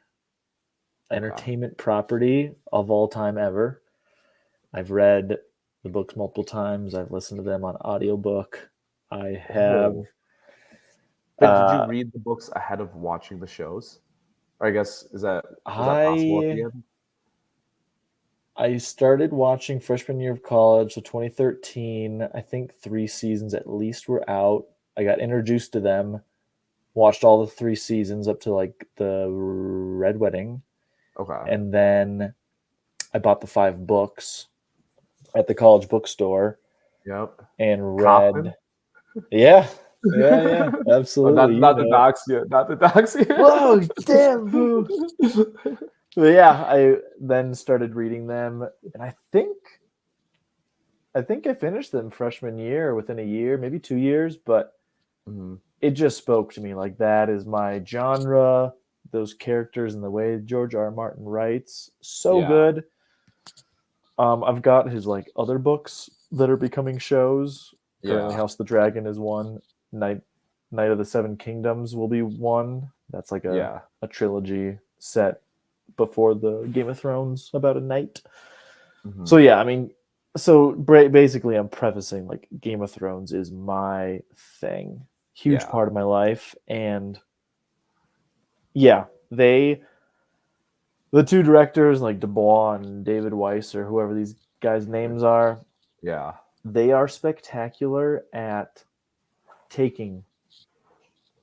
entertainment property of all time ever. I've read the books multiple times. I've listened to them on audiobook. I have. But did you read the books ahead of watching the shows? Or I guess is that possible at the end? I started watching freshman year of college, so 2013. I think 3 seasons at least were out. I got introduced to them, watched all the 3 seasons up to like the Red Wedding. Okay. And then I bought the 5 books at the college bookstore. Yep. And read. Coffin? Yeah, absolutely. Not the doxia. Not the doxia. Whoa, damn, boo. But yeah, I then started reading them, and I think I finished them freshman year, within a year, maybe 2 years, but it just spoke to me. Like, that is my genre, those characters and the way George R. R. Martin writes, so good. I've got his like other books that are becoming shows. Currently, House of the Dragon is one. Night of the Seven Kingdoms will be one. That's like a trilogy set before the Game of Thrones about a knight. So yeah, I mean, basically I'm prefacing like Game of Thrones is my thing. Huge part of my life. And yeah, the 2 directors like Dubois and David Weiss or whoever these guys' names are, they are spectacular at taking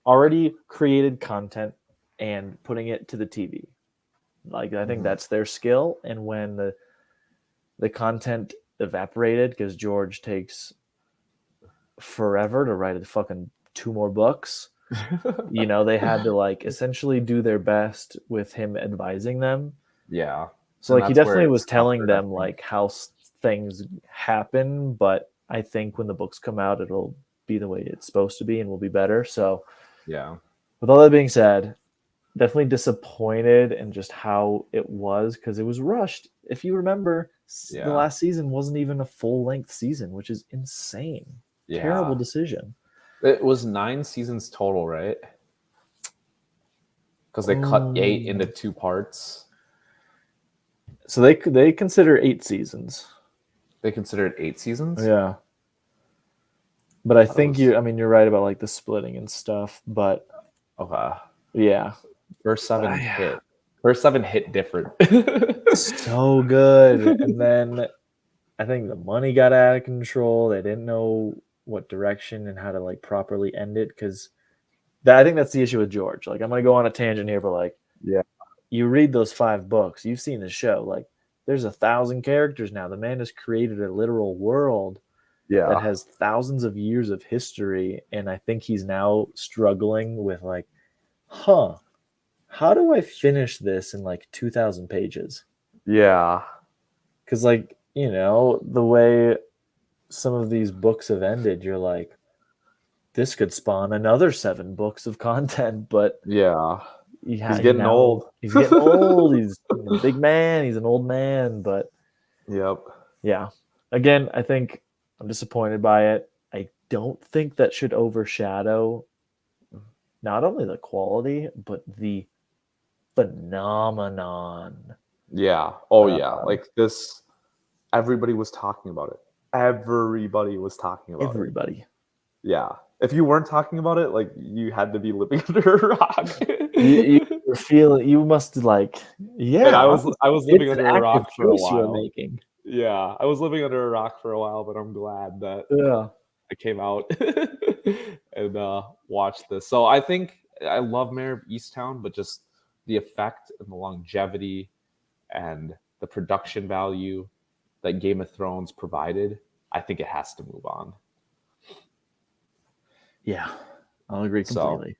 already created content and putting it to the TV. Like, I think that's their skill. And when the content evaporated, because George takes forever to write a fucking 2 more books. You know, they had to like essentially do their best with him advising them. Yeah. So like he definitely was telling them like how things happen, but I think when the books come out, it'll be the way it's supposed to be and will be better. So yeah. With all that being said, definitely disappointed in just how it was because it was rushed. If you remember, the last season wasn't even a full-length season, which is insane. Yeah. Terrible decision. It was 9 seasons total, right? Because they cut 8 into 2 parts. So they consider 8 seasons. They consider it 8 seasons? Yeah. But I think you're right about like the splitting and stuff, but okay. Yeah. First 7 hit. First 7 hit different. So good. And then I think the money got out of control. They didn't know what direction and how to like properly end it because I think that's the issue with George. Like I'm gonna go on a tangent here, but like you read those 5 books, you've seen the show. Like there's 1,000 characters now. The man has created a literal world that has thousands of years of history, and I think he's now struggling with like, how do I finish this in like 2,000 pages? Yeah. Because like, you know, the way some of these books have ended, you're like, this could spawn another 7 books of content, but he's getting old. He's getting old. He's a big man. He's an old man, but yeah. Again, I think I'm disappointed by it. I don't think that should overshadow not only the quality, but the phenomenon. Yeah. Oh, yeah. Like this, everybody was talking about it. Everybody was talking about it. Yeah. If you weren't talking about it, like you had to be living under a rock. you must like, And I was living under a rock for a while. You were making. Yeah, I was living under a rock for a while, but I'm glad that I came out and watched this. So I think I love Mayor of Easttown, but just the effect and the longevity and the production value that Game of Thrones provided, I think it has to move on. Yeah, I'll agree completely.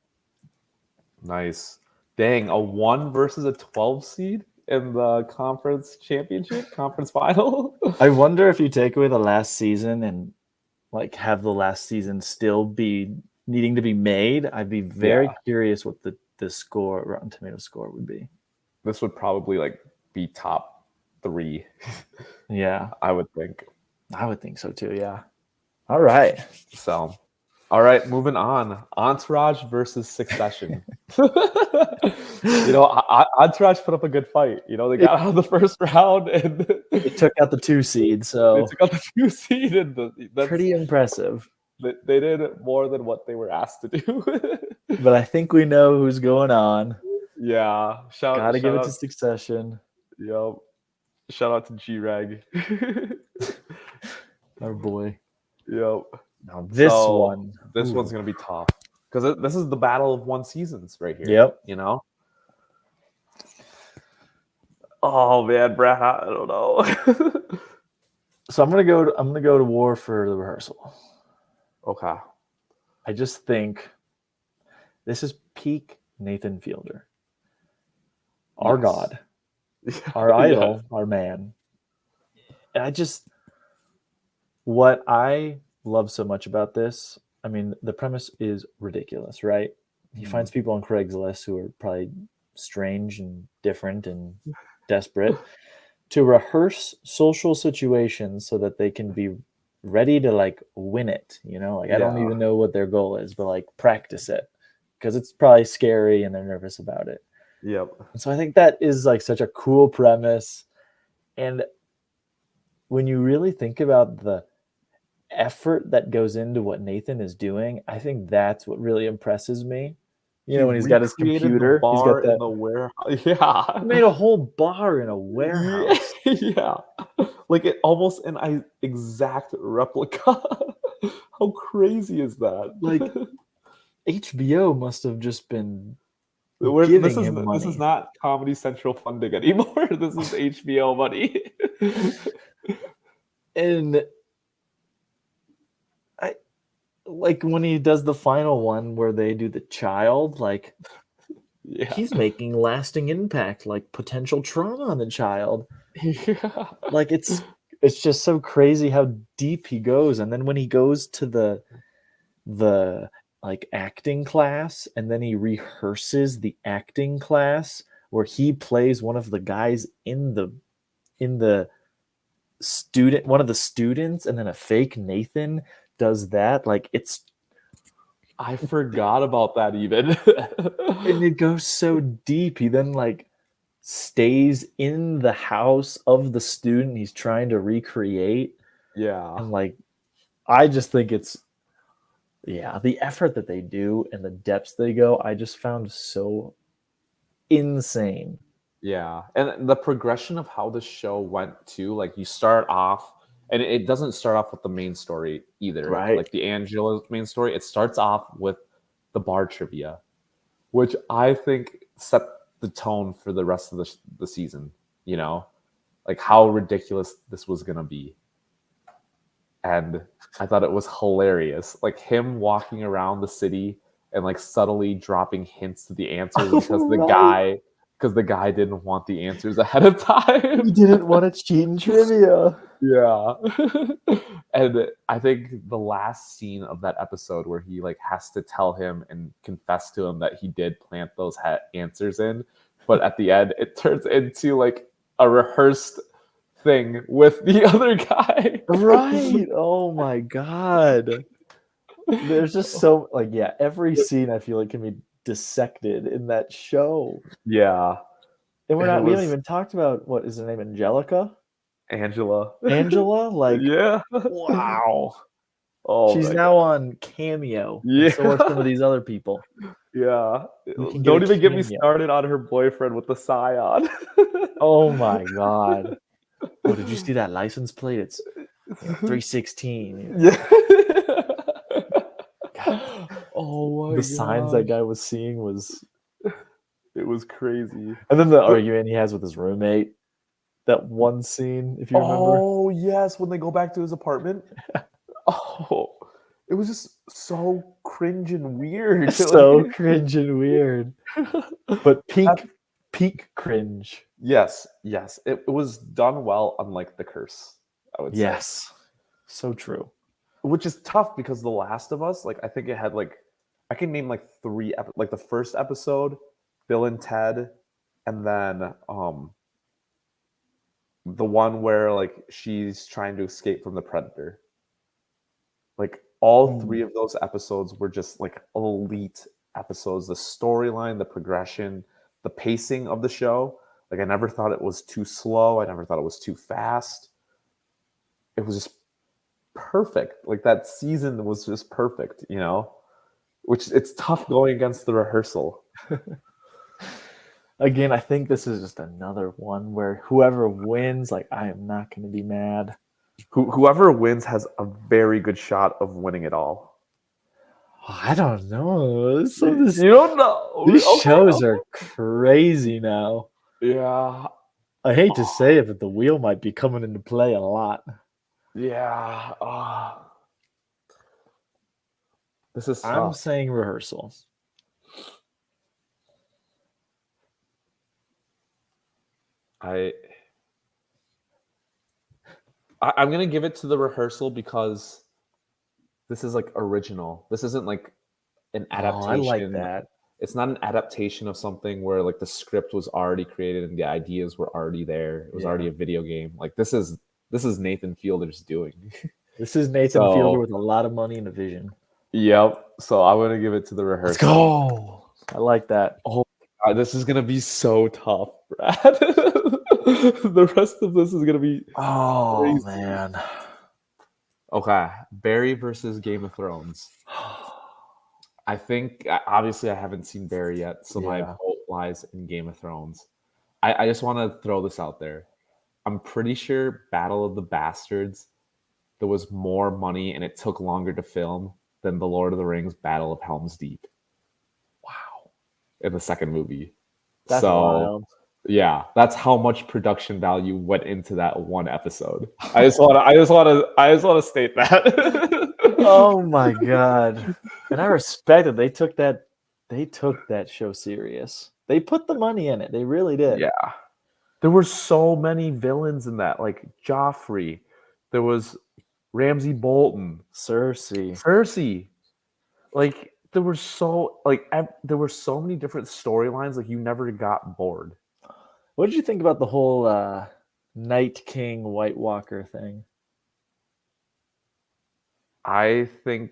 So, nice. Dang, a 1 versus a 12 seed in the conference championship, conference final. I wonder if you take away the last season and like have the last season still be needing to be made, I'd be very curious what the score, Rotten Tomatoes score would be. This would probably like be top 3. Yeah, I would think. I would think so too. Yeah. All right. So, all right, moving on. Entourage versus Succession. You know, Entourage put up a good fight. You know, they got out of the first round and they took out the 2 seed. So they took out the 2 seed, and that's pretty impressive. They did more than what they were asked to do. But I think we know who's going on. Yeah, gotta give it to Succession. Yep. Shout out to G-Reg. Our boy. Yep. Now this one's gonna be tough because this is the battle of 1 seasons right here. Yep. You know. Oh man, Brad, I don't know. So I'm gonna go to war for the rehearsal. Okay. I just think this is peak Nathan Fielder. Our God. Our idol, our man. And what I love so much about this, I mean, the premise is ridiculous, right? He finds people on Craigslist who are probably strange and different and desperate to rehearse social situations so that they can be ready to like win it, you know? Like I don't even know what their goal is, but like practice it because it's probably scary and they're nervous about it. Yep. So I think that is like such a cool premise. And when you really think about the effort that goes into what Nathan is doing, I think that's what really impresses me. You know, when he's got his computer, he's got that in the warehouse. Yeah, he made a whole bar in a warehouse. Yeah, like it almost an exact replica. How crazy is that? Like HBO must have just been this is not Comedy Central funding anymore. This is HBO money. And like when he does the final one where they do the child, like Yeah. he's making lasting impact, like potential trauma on the child. Yeah. Like it's just so crazy how deep he goes. And then when he goes to the like acting class and then he rehearses the acting class where he plays one of the guys in the student, one of the students, and then a fake Nathan does that. Like it's I forgot about that even. and it goes so deep. He then like stays in the house of the student he's trying to recreate. Yeah. And like I just think it's the effort that they do and the depths they go, I just found so insane. Yeah. And the progression of how the show went too, like you start off, and it doesn't start off with the main story either. Right. Like the Angela main story, it starts off with the bar trivia, which I think set the tone for the rest of the season, you know? Like how ridiculous this was going to be. And I thought it was hilarious. Like him walking around the city and like subtly dropping hints to the answers because the guy didn't want the answers ahead of time. He didn't want to cheat in trivia. Yeah. And I think the last scene of that episode where he like has to tell him and confess to him that he did plant those answers in, but at the end it turns into like a rehearsed thing with the other guy. Right. Oh my god. There's just so like every scene I feel like can be dissected in that show. Yeah. And we haven't even talked about what is her name, Angelica? Angela. Like Yeah. wow. Oh, she's now on Cameo. Yeah. And so are some of these other people. Yeah. Don't even get me started on her boyfriend with the scion. Oh my god. Oh, did you see that license plate? It's 316. Yeah. Oh my god. The signs that guy was seeing it was crazy. And then the argument he has with his roommate. That one scene, if you remember. Oh yes, when they go back to his apartment. Oh, it was just so cringe and weird. So cringe and weird. But peak cringe. Yes. It was done well, unlike The Curse, I would say. Yes. So true. Which is tough because The Last of Us, like I think it had like I can name like three like the first episode, Bill and Ted, and then the one where like she's trying to escape from the predator. Like all three of those episodes were just like elite episodes. The storyline, the progression, the pacing of the show. Like I never thought it was too slow. I never thought it was too fast. It was just perfect. Like that season was just perfect, you know? Which it's tough going against the rehearsal. Again, I think this is just another one where whoever wins, like I am not going to be mad. Whoever wins has a very good shot of winning it all. I don't know. You don't know. These shows are crazy now. Yeah. I hate to say it, but the wheel might be coming into play a lot. Yeah. This is tough. I'm saying rehearsal. I'm gonna give it to the rehearsal because this is like original. This isn't like an adaptation. I like that. It's not an adaptation of something where like the script was already created and the ideas were already there. It was already a video game. Like this is Nathan Fielder's doing. This is Nathan Fielder with a lot of money and a vision. Yep. So I'm gonna give it to the rehearsal. Let's go. I like that. Oh God, this is gonna be so tough, Brad. The rest of this is gonna be crazy. Man. Okay, Barry versus Game of Thrones. I think obviously I haven't seen Barry yet, so my hope lies in Game of Thrones. I just want to throw this out there. I'm pretty sure Battle of the Bastards, there was more money and it took longer to film than the Lord of the Rings Battle of Helm's Deep. Wow. In the second movie. That's wild. Yeah, that's how much production value went into that one episode. I just want to state that. Oh my god! And I respect it. They took that show serious. They put the money in it. They really did. Yeah. There were so many villains in that, like Joffrey. There was Ramsay Bolton, Cersei. Like there were so many different storylines. Like you never got bored. What did you think about the whole Night King White Walker thing? I think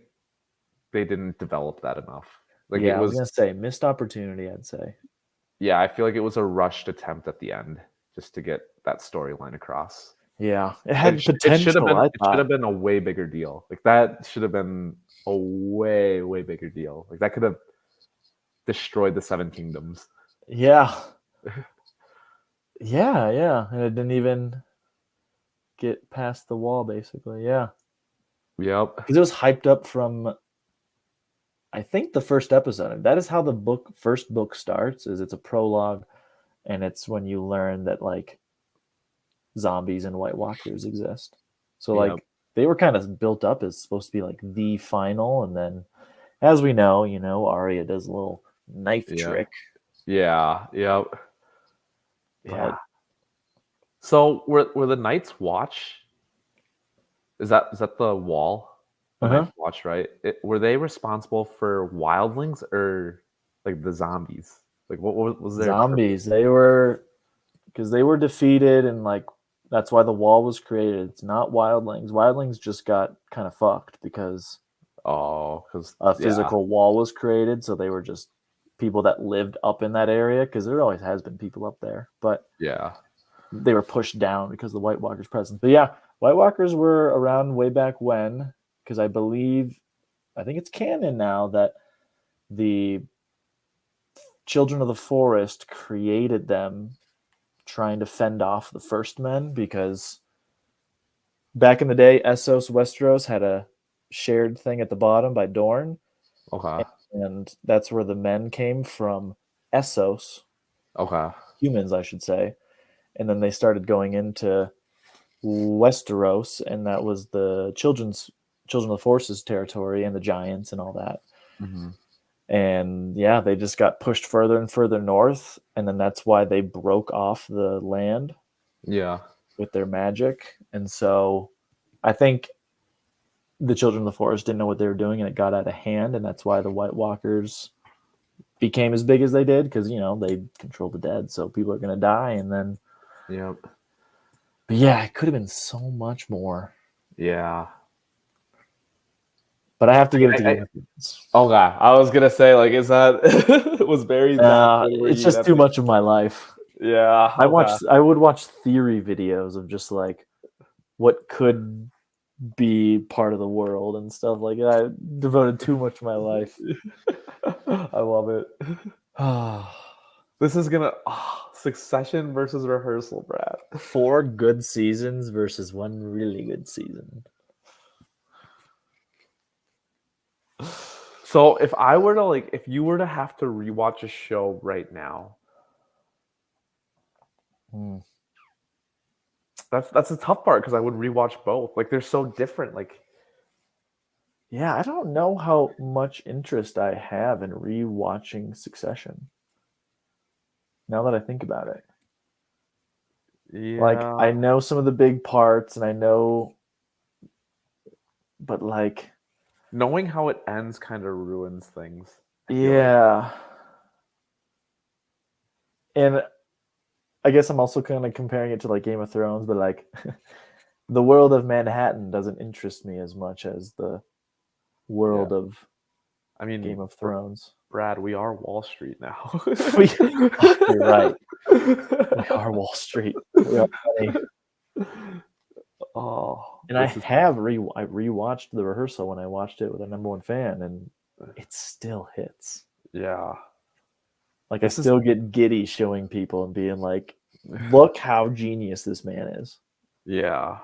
they didn't develop that enough. Like Yeah, it I was was gonna say missed opportunity. I'd say. Yeah, I feel like it was a rushed attempt at the end just to get that storyline across. Yeah, it had potential. I It should thought. have been a way bigger deal. Like that should have been a way bigger deal. Like that could have destroyed the Seven Kingdoms. Yeah. Yeah, and it didn't even get past the wall, basically. Yeah, Yep. because it was hyped up from, I think, the first episode. That is how the first book starts. Is it's a prologue, and it's when you learn that like zombies and White Walkers exist. So Yep. like they were kind of built up as supposed to be like the final, and then as we know, Arya does a little knife trick. Yeah. Yep. Yeah. But, So were the Night's Watch? Is that the wall? The Night's Watch, right? Were they responsible for wildlings or like the zombies? Like what was their zombies? They were, because they were defeated, and like that's why the wall was created. It's not wildlings. Wildlings just got kind of fucked because because a physical wall was created, so they were just people that lived up in that area, because there always has been people up there, but yeah. they were pushed down because of the White Walkers' presence. But yeah, White Walkers were around way back when, because I think it's canon now that the Children of the Forest created them trying to fend off the First Men, because back in the day, Essos Westeros had a shared thing at the bottom by Dorne. Okay. And that's where the men came from, Essos. Okay. Humans, I should say. And then they started going into Westeros, and that was the Children of the Forest's territory, and the giants and all that. Mm-hmm. And yeah, they just got pushed further and further north, and then that's why they broke off the land. Yeah. With their magic. And so I think the Children of the Forest didn't know what they were doing, and it got out of hand, and that's why the White Walkers became as big as they did, because they control the dead, so people are going to die. And then but yeah, it could have been so much more. Yeah. But I have to give it to Game of Thrones. Okay, I was gonna say, like, is that was very it's just too much of my life. Yeah. I would watch theory videos of just like what could be part of the world and stuff like that. I devoted too much of my life. I love it. This is gonna Succession versus Rehearsal, Brad. 4 good seasons versus 1 really good season. So if you were to have to rewatch a show right now, that's the tough part, because I would rewatch both. Like they're so different. Like, yeah, I don't know how much interest I have in rewatching Succession. Now that I think about it, like I know some of the big parts, and I know, but like knowing how it ends kind of ruins things. Yeah. And I guess I'm also kind of comparing it to like Game of Thrones, but like the world of Manhattan doesn't interest me as much as the world of Game of Thrones. Brad, we are Wall Street now. You're right. We are Wall Street. We are funny. And I rewatched The Rehearsal when I watched it with a number 1 fan, and it still hits. Yeah. Like I still get giddy showing people and being like, look how genius this man is. Yeah.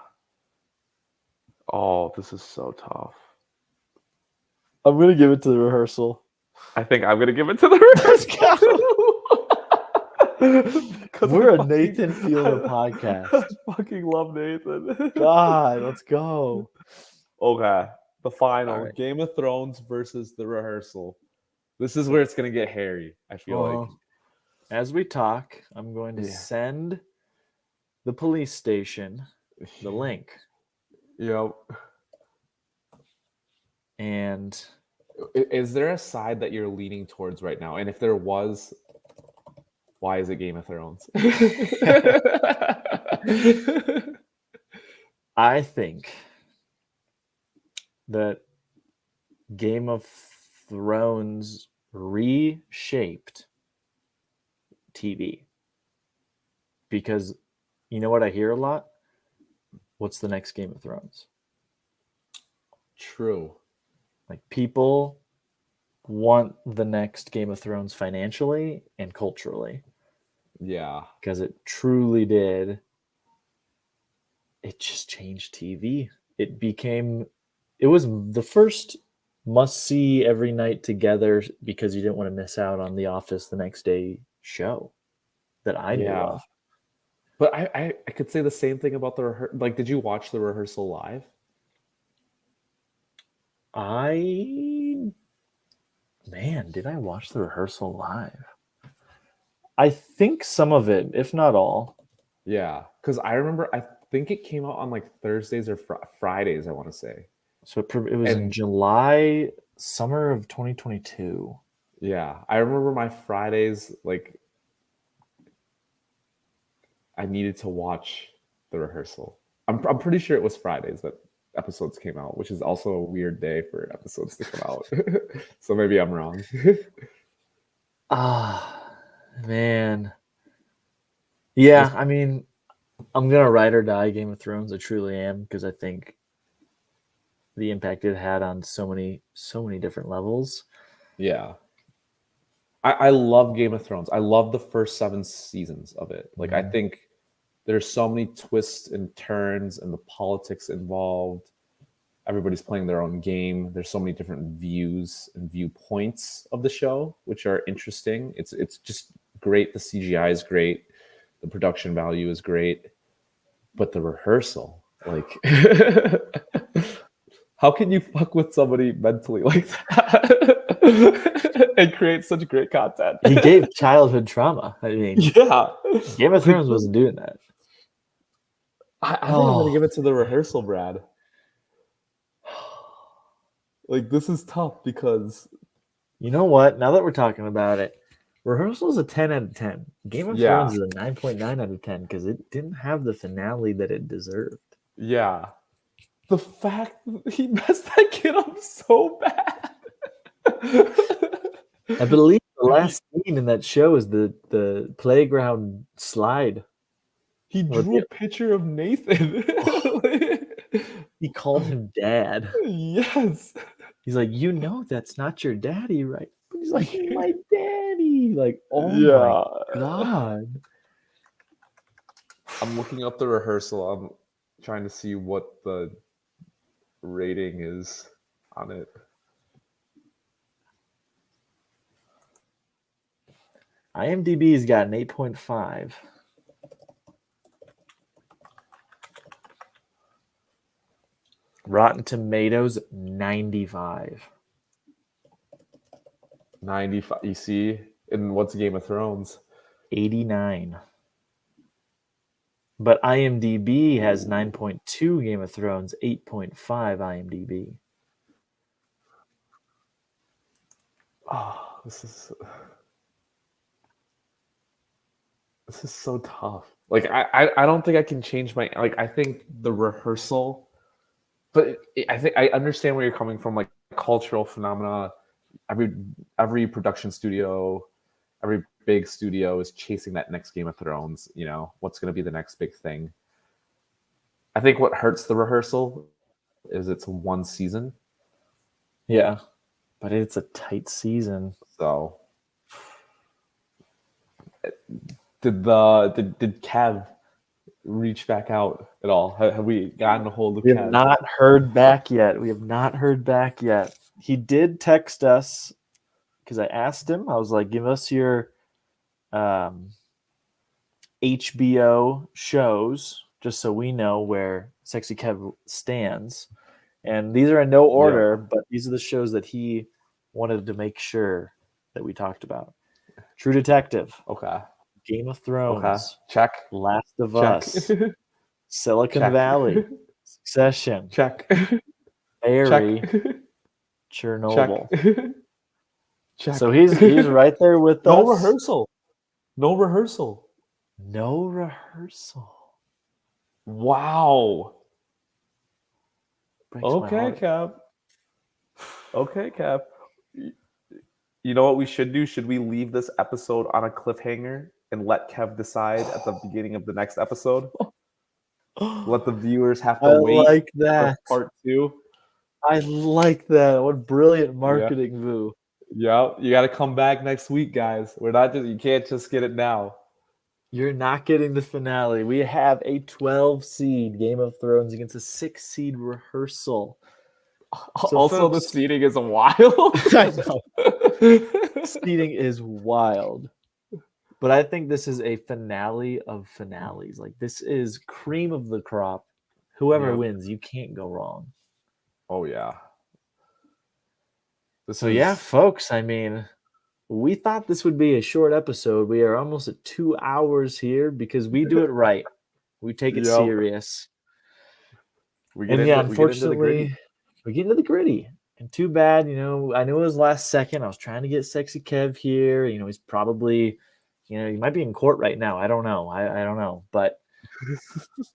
Oh, this is so tough. I'm going to give it to The Rehearsal. I think I'm going to give it to The Rehearsal. We're a Nathan Fielder podcast. I fucking love Nathan. God, let's go. Okay. The final right. Game of Thrones versus The Rehearsal. This is where it's gonna get hairy. I feel like. As we talk, I'm going to Yeah. send the police station the link. Yep. And is there a side that you're leaning towards right now? And if there was, why is it Game of Thrones? I think that Game of Thrones reshaped TV. Because you know what I hear a lot? What's the next Game of Thrones? True. Like, people want the next Game of Thrones financially and culturally. Yeah. Because it truly did. It just changed TV. It was the first must-see every night together because you didn't want to miss out on The Office the next day show that I knew of. But I could say the same thing about the like. Did you watch The Rehearsal live? Did I watch The Rehearsal live? I think some of it, if not all. Yeah, because I remember. I think it came out on like Thursdays or Fridays. I want to say. So it was in July, summer of 2022. Yeah, I remember my Fridays, like, I needed to watch The Rehearsal. I'm pretty sure it was Fridays that episodes came out, which is also a weird day for episodes to come out. So maybe I'm wrong. Man. Yeah, I mean, I'm going to ride or die Game of Thrones. I truly am, because I think the impact it had on so many different levels. Yeah. I love Game of Thrones. I love the first 7 seasons of it. Like, I think there's so many twists and turns and the politics involved. Everybody's playing their own game. There's so many different views and viewpoints of the show, which are interesting. It's just great. The CGI is great. The production value is great. But the rehearsal, like, how can you fuck with somebody mentally like that and create such great content? He gave childhood trauma. I mean, yeah. Game of Thrones wasn't doing that. I think I'm going to give it to the rehearsal, Brad. Like, this is tough because... You know what? Now that we're talking about it, Rehearsal is a 10 out of 10. Game of Thrones is a 9.9 out of 10 because it didn't have the finale that it deserved. Yeah. The fact that he messed that kid up so bad. I believe the last scene in that show is the playground slide. He drew a picture of Nathan. He called him dad. Yes. He's like, you know that's not your daddy, right? But he's like, my daddy. Like, oh my God. I'm looking up the rehearsal. I'm trying to see what the rating is on it. IMDb's got an 8.5. Rotten Tomatoes, 95. 95. You see? And what's Game of Thrones? 89. But IMDb has 9.2 Game of Thrones, 8.5 IMDb. Oh, this is so tough. Like, I don't think I can change my... Like, I think the rehearsal... But I think I understand where you're coming from, like cultural phenomena. Every production studio, every big studio is chasing that next Game of Thrones. You know, what's going to be the next big thing? I think what hurts the rehearsal is it's one season. Yeah, but it's a tight season. So, did Kev reach back out at all? Have we gotten a hold of Kev? We have not heard back yet. He did text us because I asked him. I was like, give us your HBO shows just so we know where Sexy Kev stands. And these are in no order, but these are the shows that he wanted to make sure that we talked about. True Detective. Okay. Game of Thrones. Okay. Check. Last of Check. Us. Silicon Check. Valley. Succession. Check. Barry. Check. Chernobyl. Check. So he's right there with us. No rehearsal. No rehearsal. No rehearsal. Wow. Breaks my heart. Cap. Okay, Cap. You know what we should do? Should we leave this episode on a cliffhanger and let Kev decide at the beginning of the next episode? Let the viewers have to wait like that. for part 2. I like that. What brilliant marketing move. Yeah, you got to come back next week, guys. You can't just get it now. You're not getting the finale. We have a 12 seed Game of Thrones against a 6 seed rehearsal. So also, folks, the seeding is wild. I know. Seeding is wild. But I think this is a finale of finales. Like, this is cream of the crop. Whoever wins, you can't go wrong. Oh, yeah. Folks, I mean, we thought this would be a short episode. We are almost at 2 hours here because we do it right. We take it serious. Unfortunately, we get into the gritty. And too bad, I knew it was last second. I was trying to get Sexy Kev here. He's probably, he might be in court right now. I don't know. I don't know. But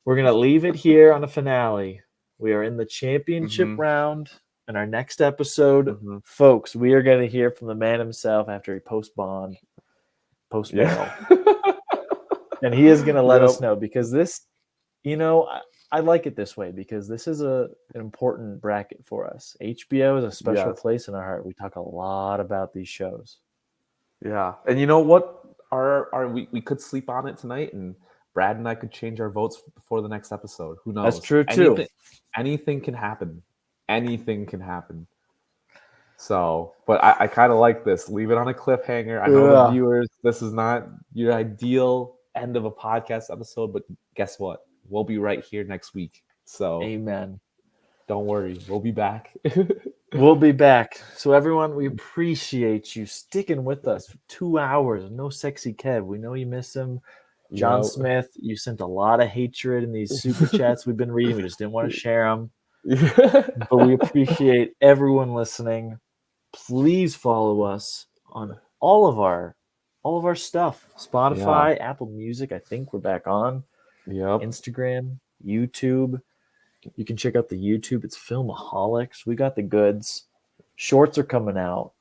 we're going to leave it here on a finale. We are in the championship round. In our next episode, folks, we are going to hear from the man himself after he post bail. And he is going to let us know, because this, I like it this way, because this is an important bracket for us. HBO is a special place in our heart. We talk a lot about these shows. Yeah. And you know what? We could sleep on it tonight, and Brad and I could change our votes before the next episode. Who knows? That's true, too. Anything can happen. Anything can happen. So, but I kind of like this. Leave it on a cliffhanger. I know the viewers, this is not your ideal end of a podcast episode, but guess what? We'll be right here next week. So, amen. Don't worry. We'll be back. We'll be back. So, everyone, we appreciate you sticking with us for 2 hours. No Sexy Kev. We know you miss him. John Smith, you sent a lot of hatred in these super chats we've been reading. We just didn't want to share them. But we appreciate everyone listening. Please follow us on all of our stuff. Spotify, Apple Music. I think we're back on. Instagram, YouTube. You can check out the YouTube. It's Filmaholics. We got the goods. Shorts are coming out.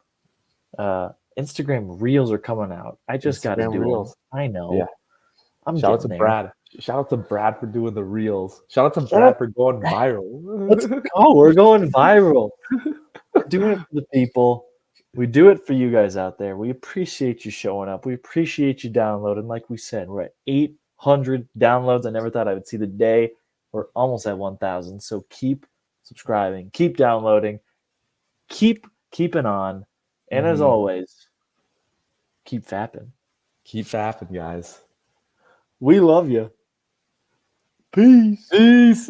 Instagram Reels are coming out. I just got to do Reels. I know. Yeah. Shout out to Brad. Shout out to Brad for doing the Reels. Shout out to Brad for going viral. Let's go. We're going viral. We're doing it for the people. We do it for you guys out there. We appreciate you showing up. We appreciate you downloading. Like we said, we're at 800 downloads. I never thought I would see the day. We're almost at 1,000. So keep subscribing. Keep downloading. Keep keeping on. And as always, keep fapping. Keep fapping, guys. We love you. Peace. Peace.